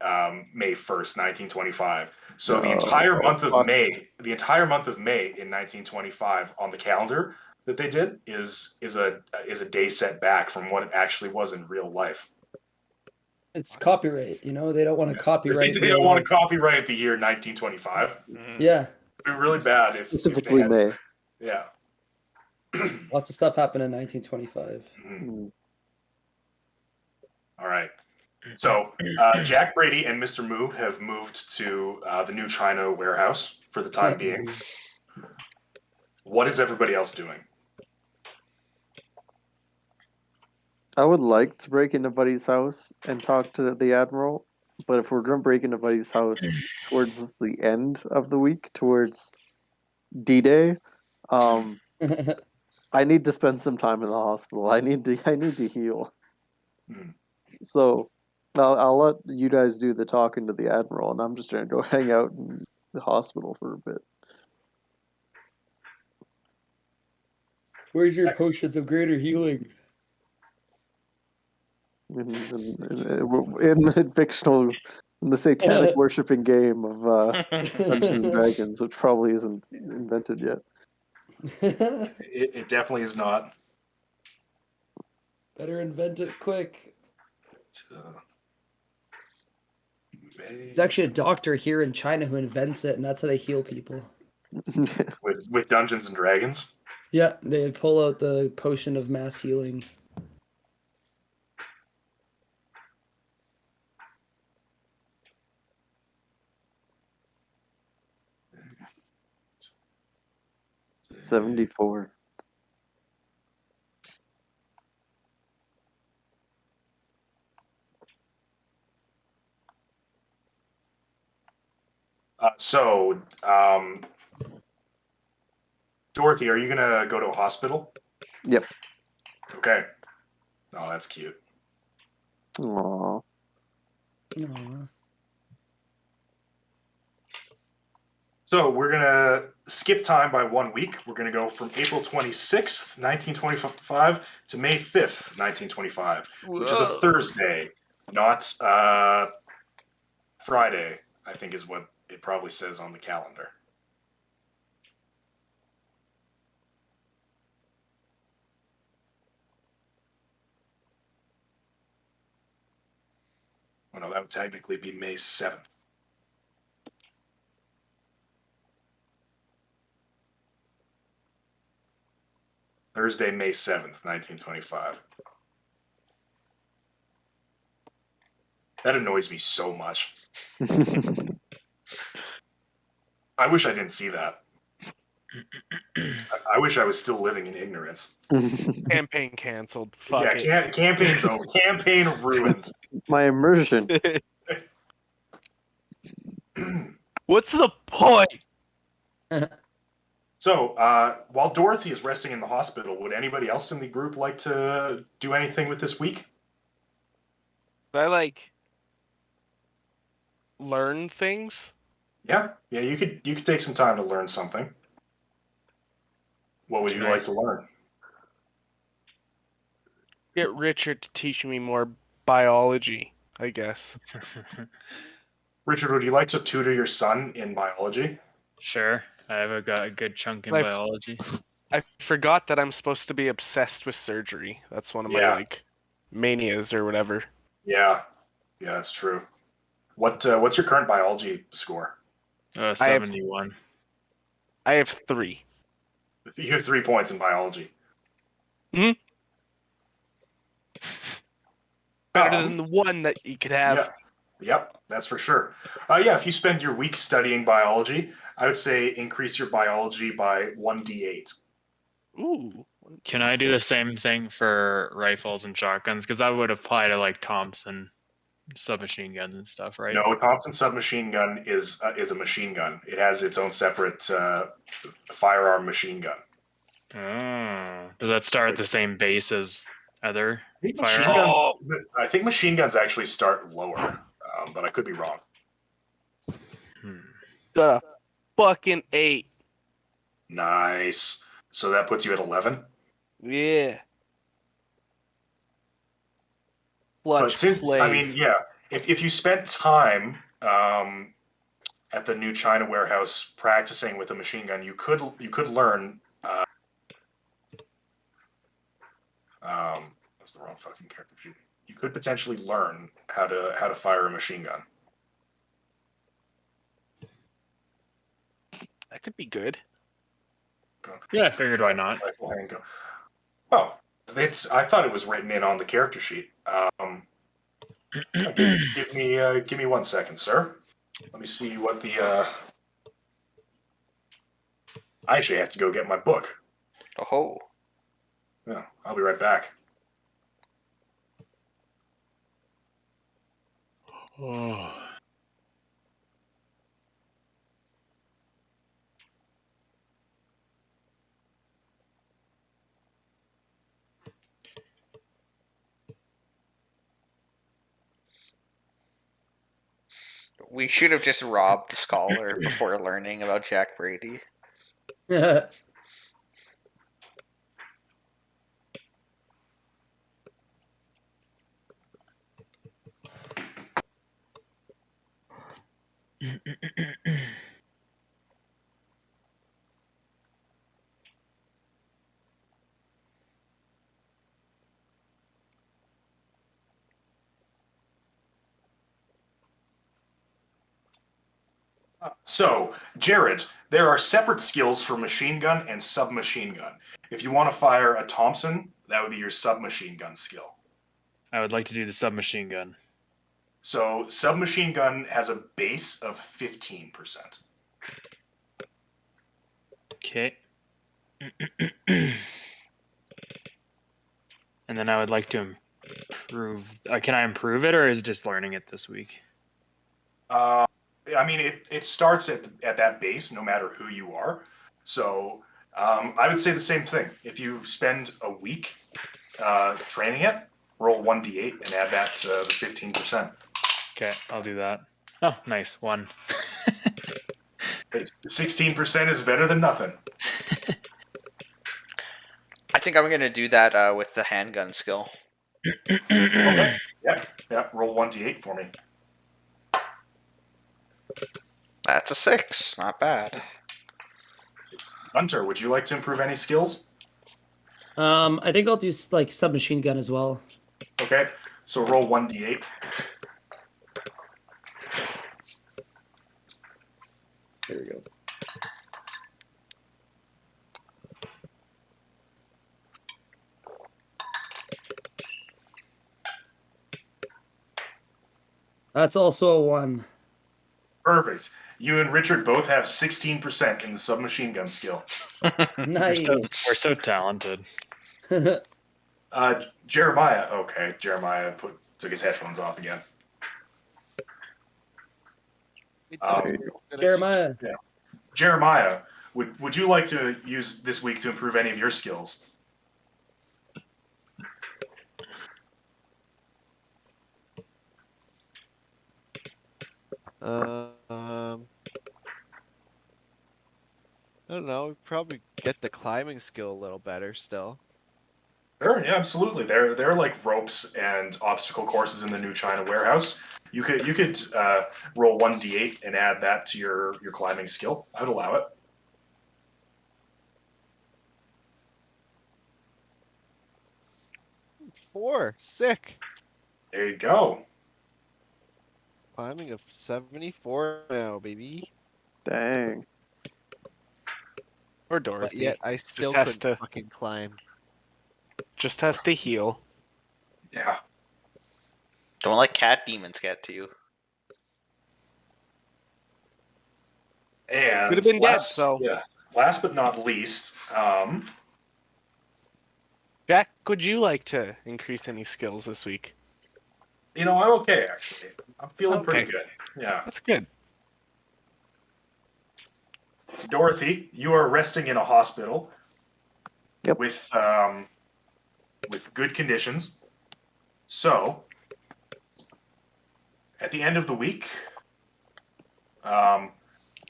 May 1st, 1925. So the entire month of May in 1925 on the calendar that they did is a day set back from what it actually was in real life. It's copyright, you know. They don't want to copyright. They don't want to copyright the year 1925. Yeah, It'd be really bad if Specifically they had, May. Yeah. lots of stuff happened in 1925. Mhm. All right. So Jack Brady and Mr. Moo have moved to the new China warehouse for the time being. What is everybody else doing? I would like to break into Buddy's house and talk to the admiral, but if we're gonna break into Buddy's house towards the end of the week, towards D-Day, I need to spend some time in the hospital. I need to heal. Hmm. So I'll let you guys do the talking to the admiral, and I'm just gonna go hang out in the hospital for a bit. Where's your potions of greater healing? In the fictional, in the satanic worshipping game of Dungeons and Dragons, which probably isn't invented yet. It definitely is not. Better invent it quick. Uh, There's actually a doctor here in China who invents it, and that's how they heal people. with Dungeons and Dragons. Yeah, they pull out the potion of mass healing. '74. Dorothy, are you gonna go to a hospital? Yep. Okay. Oh, that's cute. Aww. Aw. So we're gonna skip time by 1 week. We're gonna go from April 26th, 1925 to May 5th, 1925, which is a Thursday, not Friday, I think is what it probably says on the calendar. Oh no, that would technically be May 7th. Thursday, May 7th, 1925. That annoys me so much. I wish I didn't see that. I wish I was still living in ignorance. Campaign canceled. Fuck Yeah, it. campaign's over. Campaign ruined. My immersion. What's the point? So, while Dorothy is resting in the hospital, would anybody else in the group like to do anything with this week? I like learn things. Yeah, you could take some time to learn something. What would you like to learn? Get Richard to teach me more biology, I guess. Richard, would you like to tutor your son in biology? Sure. I've got a good chunk in Life- biology. I forgot that I'm supposed to be obsessed with surgery. That's one of my Yeah. like manias or whatever. Yeah, that's true. What's your current biology score? 71. I have 3. You have 3 points in biology. Better than the one that you could have. Yeah. Yep, that's for sure. Yeah, if you spend your week studying biology, I would say increase your biology by 1d8. Ooh. Can I do the same thing for rifles and shotguns? Because that would apply to like Thompson submachine guns and stuff, right? No, Thompson submachine gun is a machine gun. It has its own separate firearm machine gun. Oh. Does that start at the same base as other I think machine firearms? guns, I think machine guns actually start lower, but I could be wrong. Got a fucking 8. Nice. So that puts you at 11. Yeah. But Clutch since plays. I mean, yeah, if you spent time at the new China warehouse practicing with a machine gun, you could learn. That's the wrong fucking character sheet. You could potentially learn how to fire a machine gun. That could be good. Yeah, I figured why not. Rifle handgun. Oh, I thought it was written in on the character sheet. Give me 1 second, sir. Let me see what the. I actually have to go get my book. Oh. Yeah, I'll be right back. Oh. We should have just robbed the scholar before learning about Jack Brady. So, Jared, there are separate skills for machine gun and submachine gun. If you want to fire a Thompson, that would be your submachine gun skill. I would like to do the submachine gun. So, submachine gun has a base of 15%. Okay. And then I would like to improve. Can I improve it, or is it just learning it this week? I mean, it starts at that base, no matter who you are. So, I would say the same thing. If you spend a week training it, roll 1d8 and add that to the 15%. Okay, I'll do that. Oh, nice. 1. 16% is better than nothing. I think I'm gonna do that with the handgun skill. Okay. Yeah. Roll 1d8 for me. That's a 6. Not bad. Hunter, would you like to improve any skills? I think I'll do like submachine gun as well. Okay. So roll 1d8. There we go. That's also a 1. Perfect. You and Richard both have 16% in the submachine gun skill. Nice. We're so talented. Jeremiah. Okay, Jeremiah took his headphones off again. It Um, doesn't work that I- Jeremiah. Jeremiah, would you like to use this week to improve any of your skills? I don't know. Probably get the climbing skill a little better still. Sure, yeah, absolutely. There are like ropes and obstacle courses in the new China warehouse. You could roll 1d8 and add that to your climbing skill. I would allow it. Four. Sick. There you go. Climbing of 74 now, baby. Dang. Or But Dorothy. yet I still has couldn't to- fucking climb. Just has to heal. Yeah. Don't let cat demons get to you. And Could have been dead, last, so- yeah. Last but not least, Jack, would you like to increase any skills this week? I'm okay actually. I'm feeling pretty Okay. good. Yeah. That's good. So Dorothy, you are resting in a hospital. Yep. With good conditions. So at the end of the week,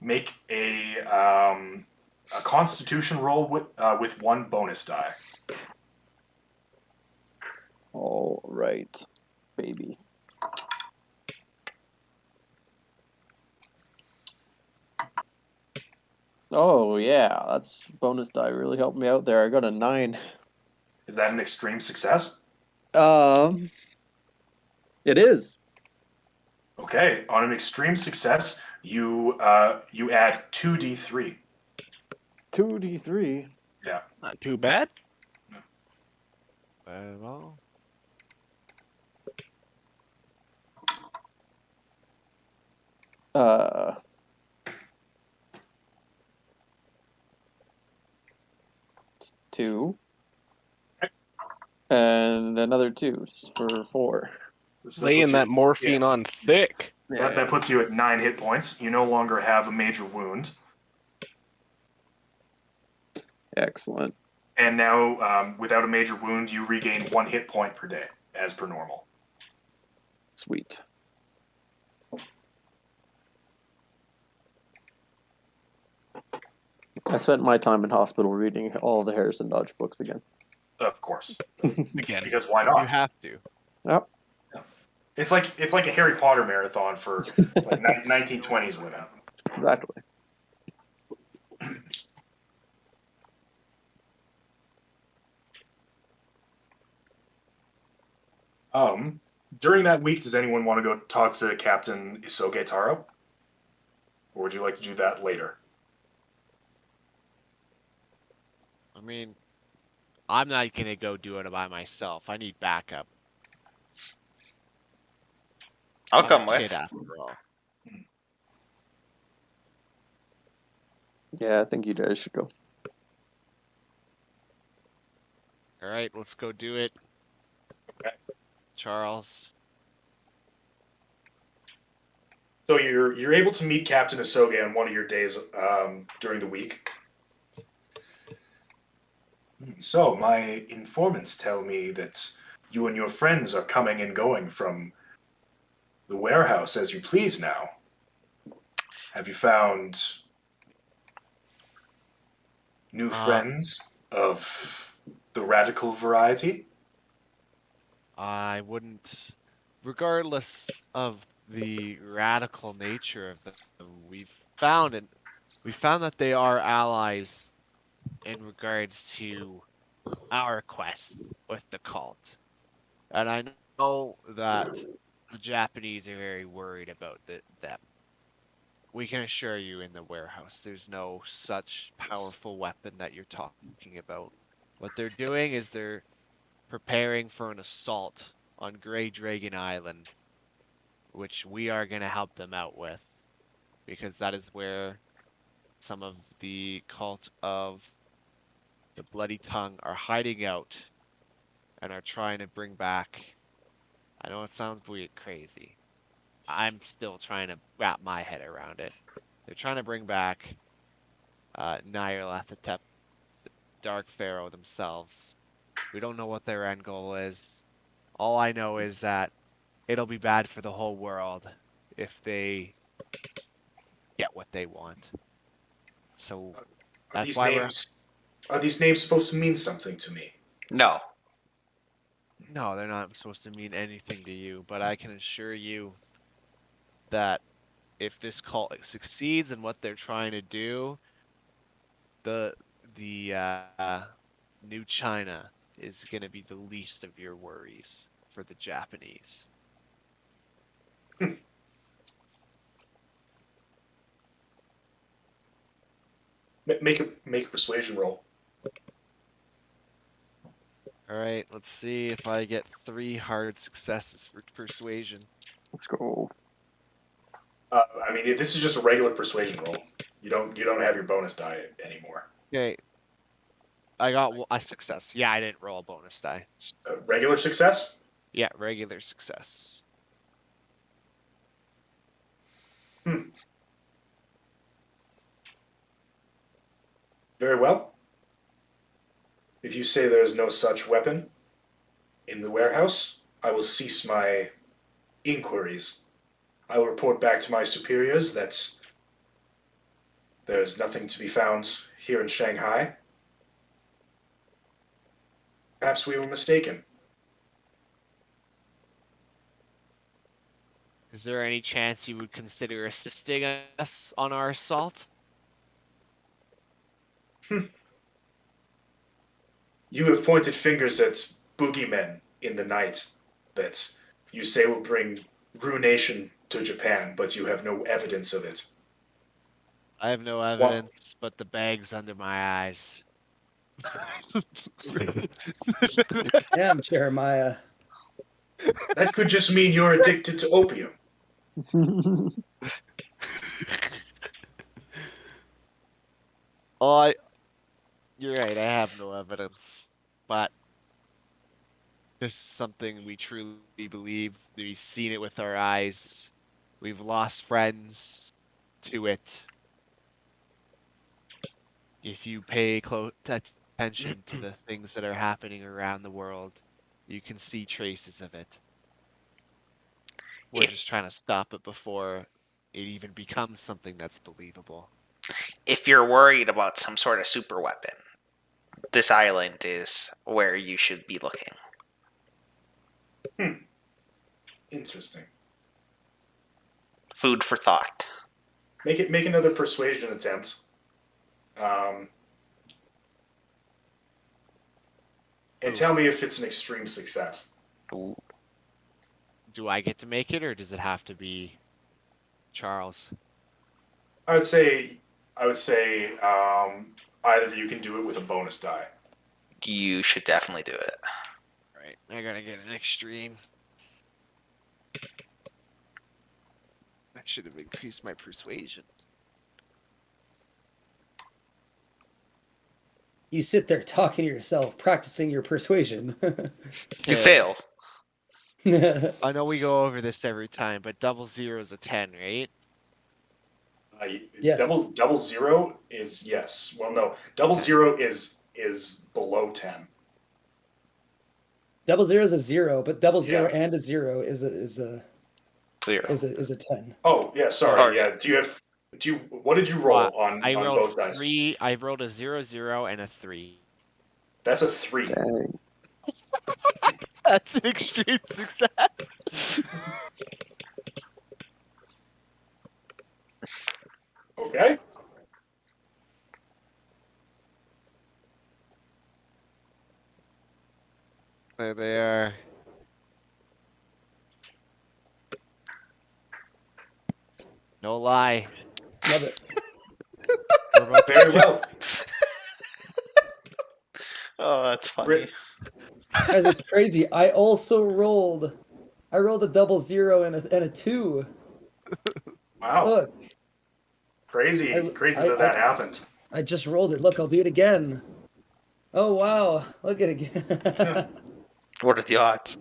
make a Constitution roll with 1 bonus die. All right, baby. Oh yeah, that's bonus die really helped me out there. I got a 9. Is that an extreme success? It is. Okay, on an extreme success, you add 2d3. 2d3. Not too bad. I don't know. Uh, it's 2. And another 2 for 4. So Laying puts that you- morphine on thick. that puts you at 9 hit points. You no longer have a major wound. Excellent. And now, without a major wound, you regain 1 hit point per day, as per normal. Sweet. I spent my time in hospital reading all the Harrison Dodge books again. Of course, Again. because why You not? have to. Yep. It's like a Harry Potter marathon for like 1920s women. Exactly. During that week, does anyone want to go talk to Captain Isoge Taro? Or would you like to do that later? I mean, I'm not gonna go do it by myself. I need backup. I'll I'm come a kid with. after all. Yeah, I think you guys should go. All right, let's go do it. Okay. Charles. So you're able to meet Captain Isoge on one of your days during the week. So my informants tell me that you and your friends are coming and going from the warehouse as you please now. Have you found new friends of the radical variety? I wouldn't, regardless of the radical nature of them, we found that they are allies in regards to our quest with the cult. And I know that the Japanese are very worried about them. We can assure you in the warehouse there's no such powerful weapon that you're talking about. What they're doing is they're preparing for an assault on Grey Dragon Island, which we are going to help them out with, because that is where some of the cult of the Bloody Tongue are hiding out and are trying to bring back. I know it sounds weird, crazy. I'm still trying to wrap my head around it. They're trying to bring back Nyarlathotep, the Dark Pharaoh themselves. We don't know what their end goal is. All I know is that it'll be bad for the whole world if they get what they want. So Are that's these why names are these names supposed to mean something to me? No. no, they're not supposed to mean anything to you, but I can assure you that if this cult succeeds in what they're trying to do, the the new China is going to be the least of your worries for the Japanese. Make a persuasion roll. All right, let's see if I get 3 hard successes for persuasion. Let's go. I mean, this is just a regular persuasion roll. You don't have your bonus die anymore. Okay, I got a success. Yeah, I didn't roll a bonus die. Regular success. Yeah, regular success. Very well. If you say there is no such weapon in the warehouse, I will cease my inquiries. I will report back to my superiors that there is nothing to be found here in Shanghai. Perhaps we were mistaken. Is there any chance you would consider assisting us on our assault? You have pointed fingers at boogeymen in the night that you say will bring ruination to Japan, but you have no evidence of it. I have no evidence but the bags under my eyes. Damn, Jeremiah. That could just mean you're addicted to opium. Oh, you're right, I have no evidence. But this is something we truly believe. We've seen it with our eyes. We've lost friends to it. If you pay close attention to the things that are happening around the world, you can see traces of it. We're just trying to stop it before it even becomes something that's believable. if you're worried about some sort of super weapon, this island is where you should be looking. Interesting. Food for thought. Make another persuasion attempt. And tell me if it's an extreme success. Ooh. Do I get to make it, or does it have to be Charles? I would say either of you can do it with a bonus die. You should definitely do it. Right. I gotta get an extreme. I should have increased my persuasion. You sit there talking to yourself, practicing your persuasion. You fail. I know we go over this every time, but 00 is a 10, right? Yes. Double zero is yes. Well, no, 00 is below 10. 00 is a 0, but 00 Yeah. and a 0 is a 0. is a 10. Oh yeah, sorry. Sorry. Yeah. What did you roll on I rolled both dice? 3. I rolled a 00 and a 3. That's a 3. Dang. That's an extreme success. Okay. There they are. No lie. Love it. We're about to- Very well. Oh, that's funny. Brit- Guys, it's crazy. I rolled a 00 and a 2. Wow. Look, Crazy that happened. I just rolled it. Look, I'll do it again. Oh wow, look at it again. What are the odds?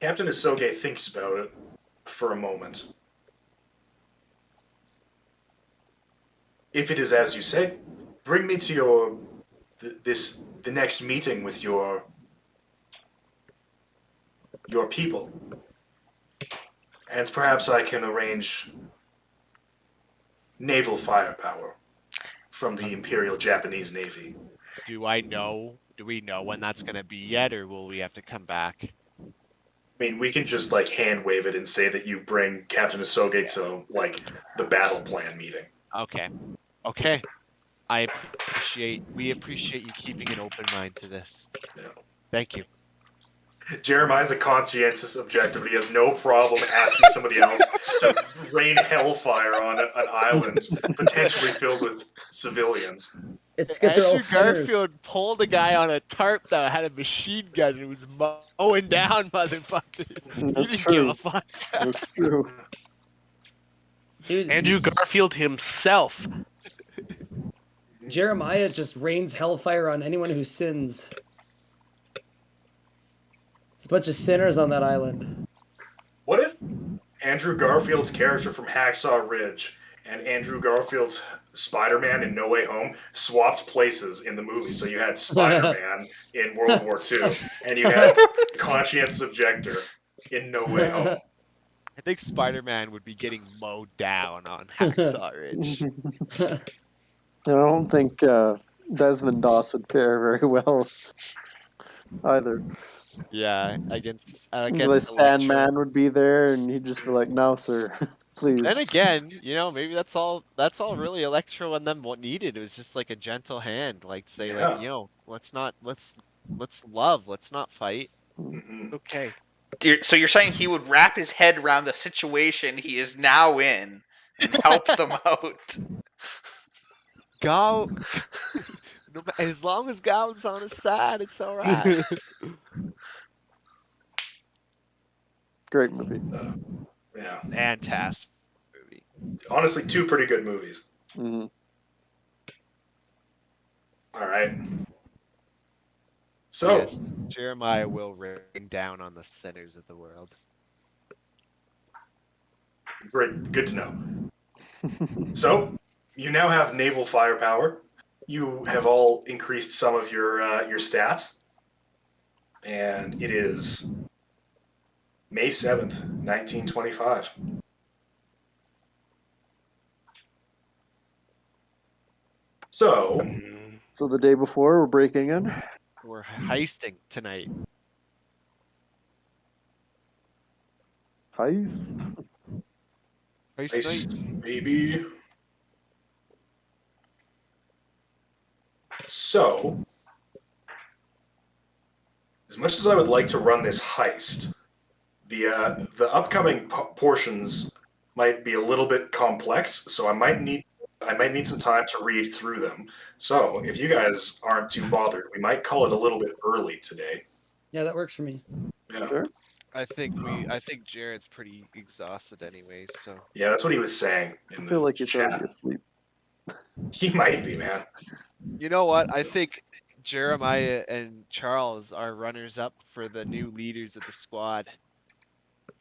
Captain Isoge thinks about it for a moment. If it is as you say, bring me to the next meeting with your people, and perhaps I can arrange naval firepower from the Imperial Japanese Navy. Do we know when that's gonna be yet, or will we have to come back? I mean, we can just like hand wave it and say that you bring Captain Isoge to like the battle plan meeting. Okay. We appreciate you keeping an open mind to this. Yeah. Thank you. Jeremiah's a conscientious objector, but he has no problem asking somebody else to rain hellfire on an island potentially filled with civilians. It's good they're all Andrew sinners. Garfield pulled a guy on a tarp that had a machine gun and was mowing down motherfuckers. He That's didn't true. give a fuck. That's true. Dude, Andrew Garfield himself. Jeremiah just rains hellfire on anyone who sins. It's a bunch of sinners on that island. What if Andrew Garfield's character from Hacksaw Ridge and Andrew Garfield's Spider-Man in No Way Home swapped places in the movie? So you had Spider-Man in World War II, and you had Conscientious Objector in No Way Home. I think Spider-Man would be getting mowed down on Hacksaw Ridge. I don't think Desmond Doss would fare very well either. Yeah, against The Electro. Sandman would be there, and he'd just be like, "No, sir, please." Then again, maybe that's all really Electro and them what needed. It was just like a gentle hand, like to say Yeah. let's love, let's not fight. Mhm. Okay. So you're saying he would wrap his head around the situation he is now in and help them out? Go. As long as Gowan's on his side, it's all right. Great movie. Yeah. Fantastic movie. Honestly, two pretty good movies. Hmm. All right. So, Yes, Jeremiah will rain down on the sinners of the world. great, good to know. So, you now have naval firepower. You have all increased some of your stats, and it is May 7th, 1925. So, So the day before, we're breaking in. We're heisting tonight. Heist. nice, baby. So, as much as I would like to run this heist, the upcoming portions might be a little bit complex, so I might need some time to read through them. So, if you guys aren't too bothered, we might call it a little bit early today. Yeah, that works for me. Yeah, Sure. I think Jared's pretty exhausted anyways, so yeah, that's what he was saying in I the feel like he's chat. already asleep. He might be, man. you know what? I think Jeremiah and Charles are runners up for the new leaders of the squad.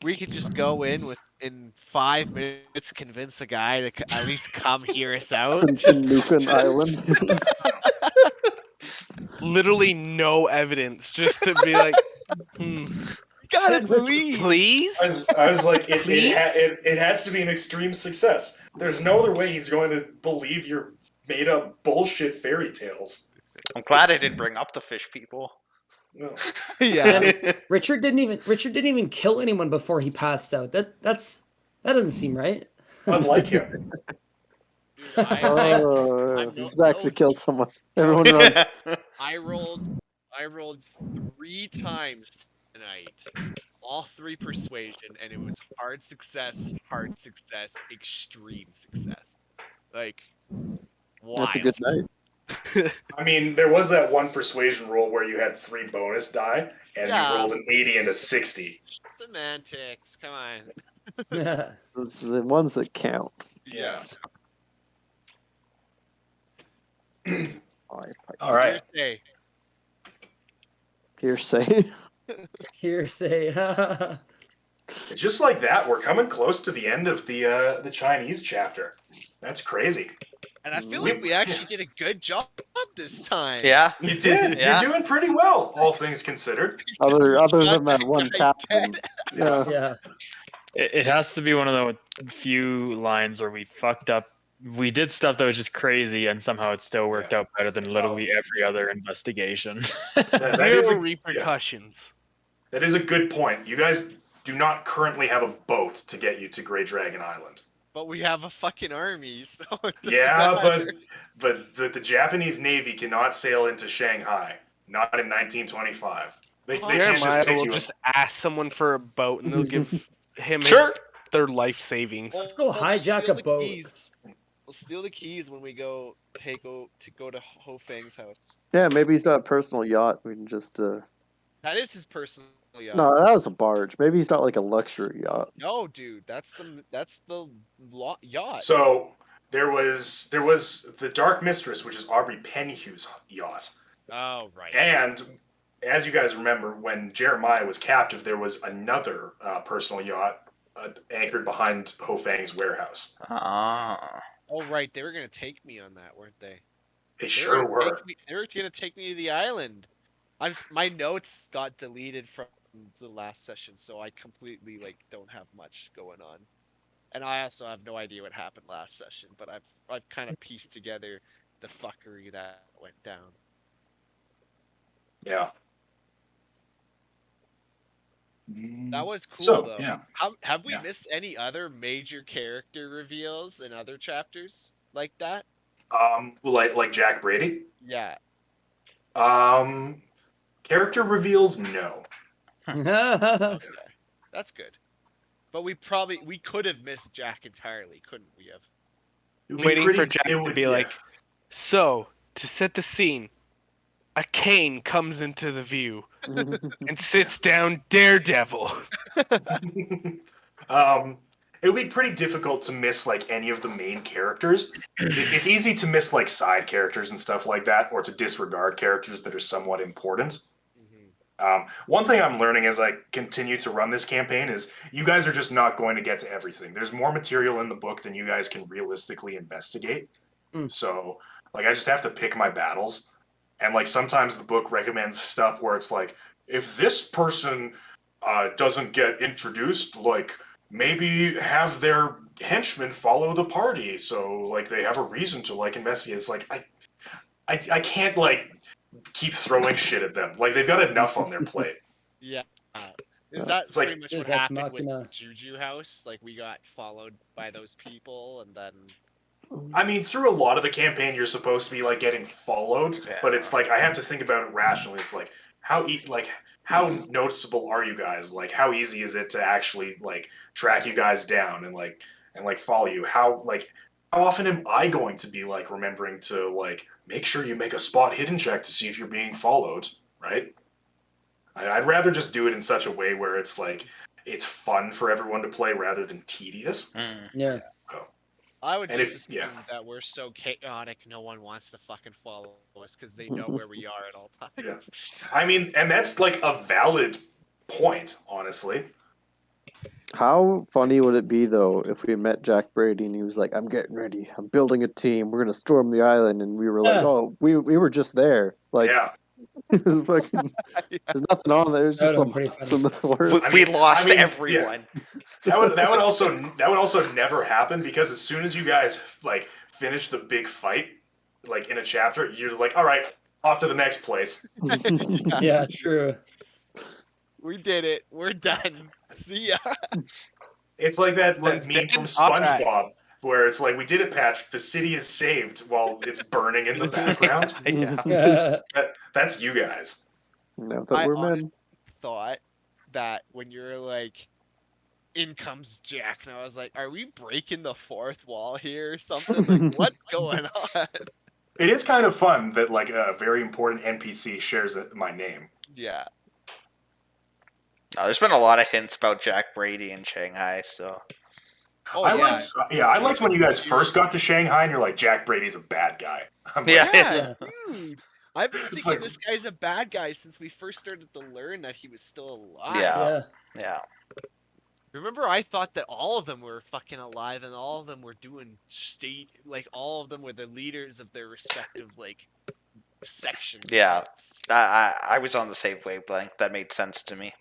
We could just go in 5 minutes, convince a guy to at least come hear us out. To Nukin Island. Literally no evidence, just to be like, Gotta Richard, believe. please. I was like, Please? it has to be an extreme success. There's no other way he's going to believe your made up bullshit fairy tales. I'm glad I didn't bring up the fish people. No. Yeah. Richard didn't even kill anyone before he passed out. That doesn't seem right. Unlike him. Dude, I'm He's no- back to kill someone. Everyone run. I rolled 3 times tonight. All 3 persuasion, and it was hard success, extreme success. Like, wild. That's a good night. I mean, there was that one persuasion roll where you had 3 bonus die, and Yeah. you rolled an 80 and a 60. Semantics, come on. Those are the ones that count. Yeah. All right. Hearsay. Hearsay. Just like that, we're coming close to the end of the Chinese chapter. That's crazy. And I feel like we actually did a good job this time. Yeah. You did. Yeah. You're doing pretty well, all things considered. Other than that one guy captain. Yeah. Yeah. It has to be one of the few lines where we fucked up. We did stuff that was just crazy, and somehow it still worked out better than literally every other investigation. That Zero is a- repercussions. That is a good point. You guys do not currently have a boat to get you to Great Dragon Island. But we have a fucking army, so it doesn't Yeah, matter. but the Japanese Navy cannot sail into Shanghai. Not in 1925. They can't just Jeremiah pick will you up. just ask someone for a boat, and they'll give him Sure. their life savings. Let's go We'll hijack steal a the boat. keys. We'll steal the keys when we go to Ho Fang's house. Yeah, maybe he's got a personal yacht. We can just. That is his personal yacht. No, that was a barge. Maybe he's got like a luxury yacht. No, dude, that's the yacht. So there was the Dark Mistress, which is Aubrey Penhue's yacht. Oh right. And as you guys remember, when Jeremiah was captive, there was another personal yacht anchored behind Ho Fang's warehouse. Ah. Oh right, they were gonna take me on that, weren't they? They sure were. They were gonna take me to the island. My notes got deleted from the last session, so I completely don't have much going on. And I also have no idea what happened last session, but I've kind of pieced together the fuckery that went down. Yeah. That was cool So, though. yeah. Have we Yeah. missed any other major character reveals in other chapters like that? Like Jack Brady. Yeah. Character reveals, no. That's good. But we could have missed Jack entirely, couldn't we have? It would be Waiting pretty- for Jack it to would- be yeah. like, so, to set the scene, a cane comes into the view and sits down Daredevil. It would be pretty difficult to miss any of the main characters. It's easy to miss side characters and stuff like that, or to disregard characters that are somewhat important. One thing I'm learning as I continue to run this campaign is you guys are just not going to get to everything. There's more material in the book than you guys can realistically investigate. So, I just have to pick my battles. And, sometimes the book recommends stuff where it's if this person doesn't get introduced, maybe have their henchmen follow the party. So, they have a reason to, investigate. It's I can't like keep throwing shit at them. Like they've got enough on their plate. Yeah. Is that It's like- pretty much what Deus Ex happened with Machina. Juju House? Like we got followed by those people, and then I mean, through a lot of the campaign, you're supposed to be like getting followed, Yeah. but it's like I have to think about it rationally. It's like how noticeable are you guys? Like how easy is it to actually like track you guys down and like follow you? How often am I going to be like remembering to like make sure you make a spot hidden check to see if you're being followed, right? I'd rather just do it in such a way where it's like it's fun for everyone to play rather than tedious. Mm. Yeah. I would And just if- assume yeah. that we're so chaotic, no one wants to fucking follow us because they know where we are at all times. I mean, and that's like a valid point, honestly. How funny would it be though if we met Jack Brady and he was like, "I'm getting ready. I'm building a team. We're gonna storm the island," and we were like, Yeah. "Oh, we were just there." Like, Yeah. it was fucking. There's nothing on there. It's just That some would've been huts pretty in the forest. I We mean- lost I mean, everyone. That would also never happen because as soon as you guys like finish the big fight, like in a chapter, you're like, all right, off to the next place. Yeah, true. We did it. We're done. See ya. It's like that Let's meme from dig- alright. SpongeBob where it's like, we did it, Patrick. The city is saved while it's burning in the background. Yeah. That's you guys. Now that I we're men. honestly thought that when you're like, in comes Jack, and I was like, are we breaking the fourth wall here or something? Like, what's going on? It is kind of fun that like a very important NPC shares my name. Yeah. No, there's been a lot of hints about Jack Brady in Shanghai, so Oh, I yeah. liked when you guys first got to Shanghai and you're like, Jack Brady's a bad guy. I'm like, Yeah. Yeah, dude. I've been It's thinking like- this guy's a bad guy since we first started to learn that he was still alive. Yeah. Yeah. yeah. Remember, I thought that all of them were fucking alive and all of them were doing state, like, all of them were the leaders of their respective, like, sections. Yeah. I was on the same wavelength. That made sense to me.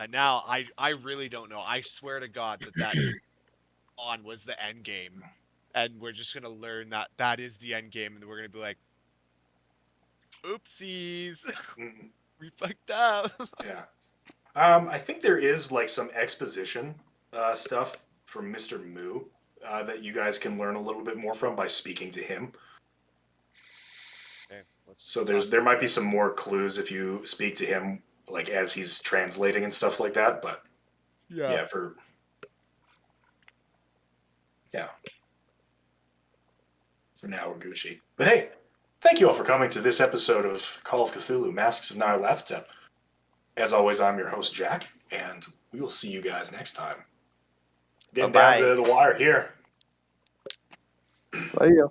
And now I really don't know. I swear to God that on was the end game. And we're just going to learn that that is the end game. And we're going to be like, oopsies. mm, We fucked up. yeah. I think there is like some exposition stuff from Mr. Moo that you guys can learn a little bit more from by speaking to him. Okay, So there might be some more clues if you speak to him, like as he's translating and stuff like that. But yeah, for now we're Gucci. But hey, thank you all for coming to this episode of Call of Cthulhu: Masks of Nyarlathotep. As always, I'm your host Jack, and we will see you guys next time. Getting Bye-bye. down to the wire here. So yeah.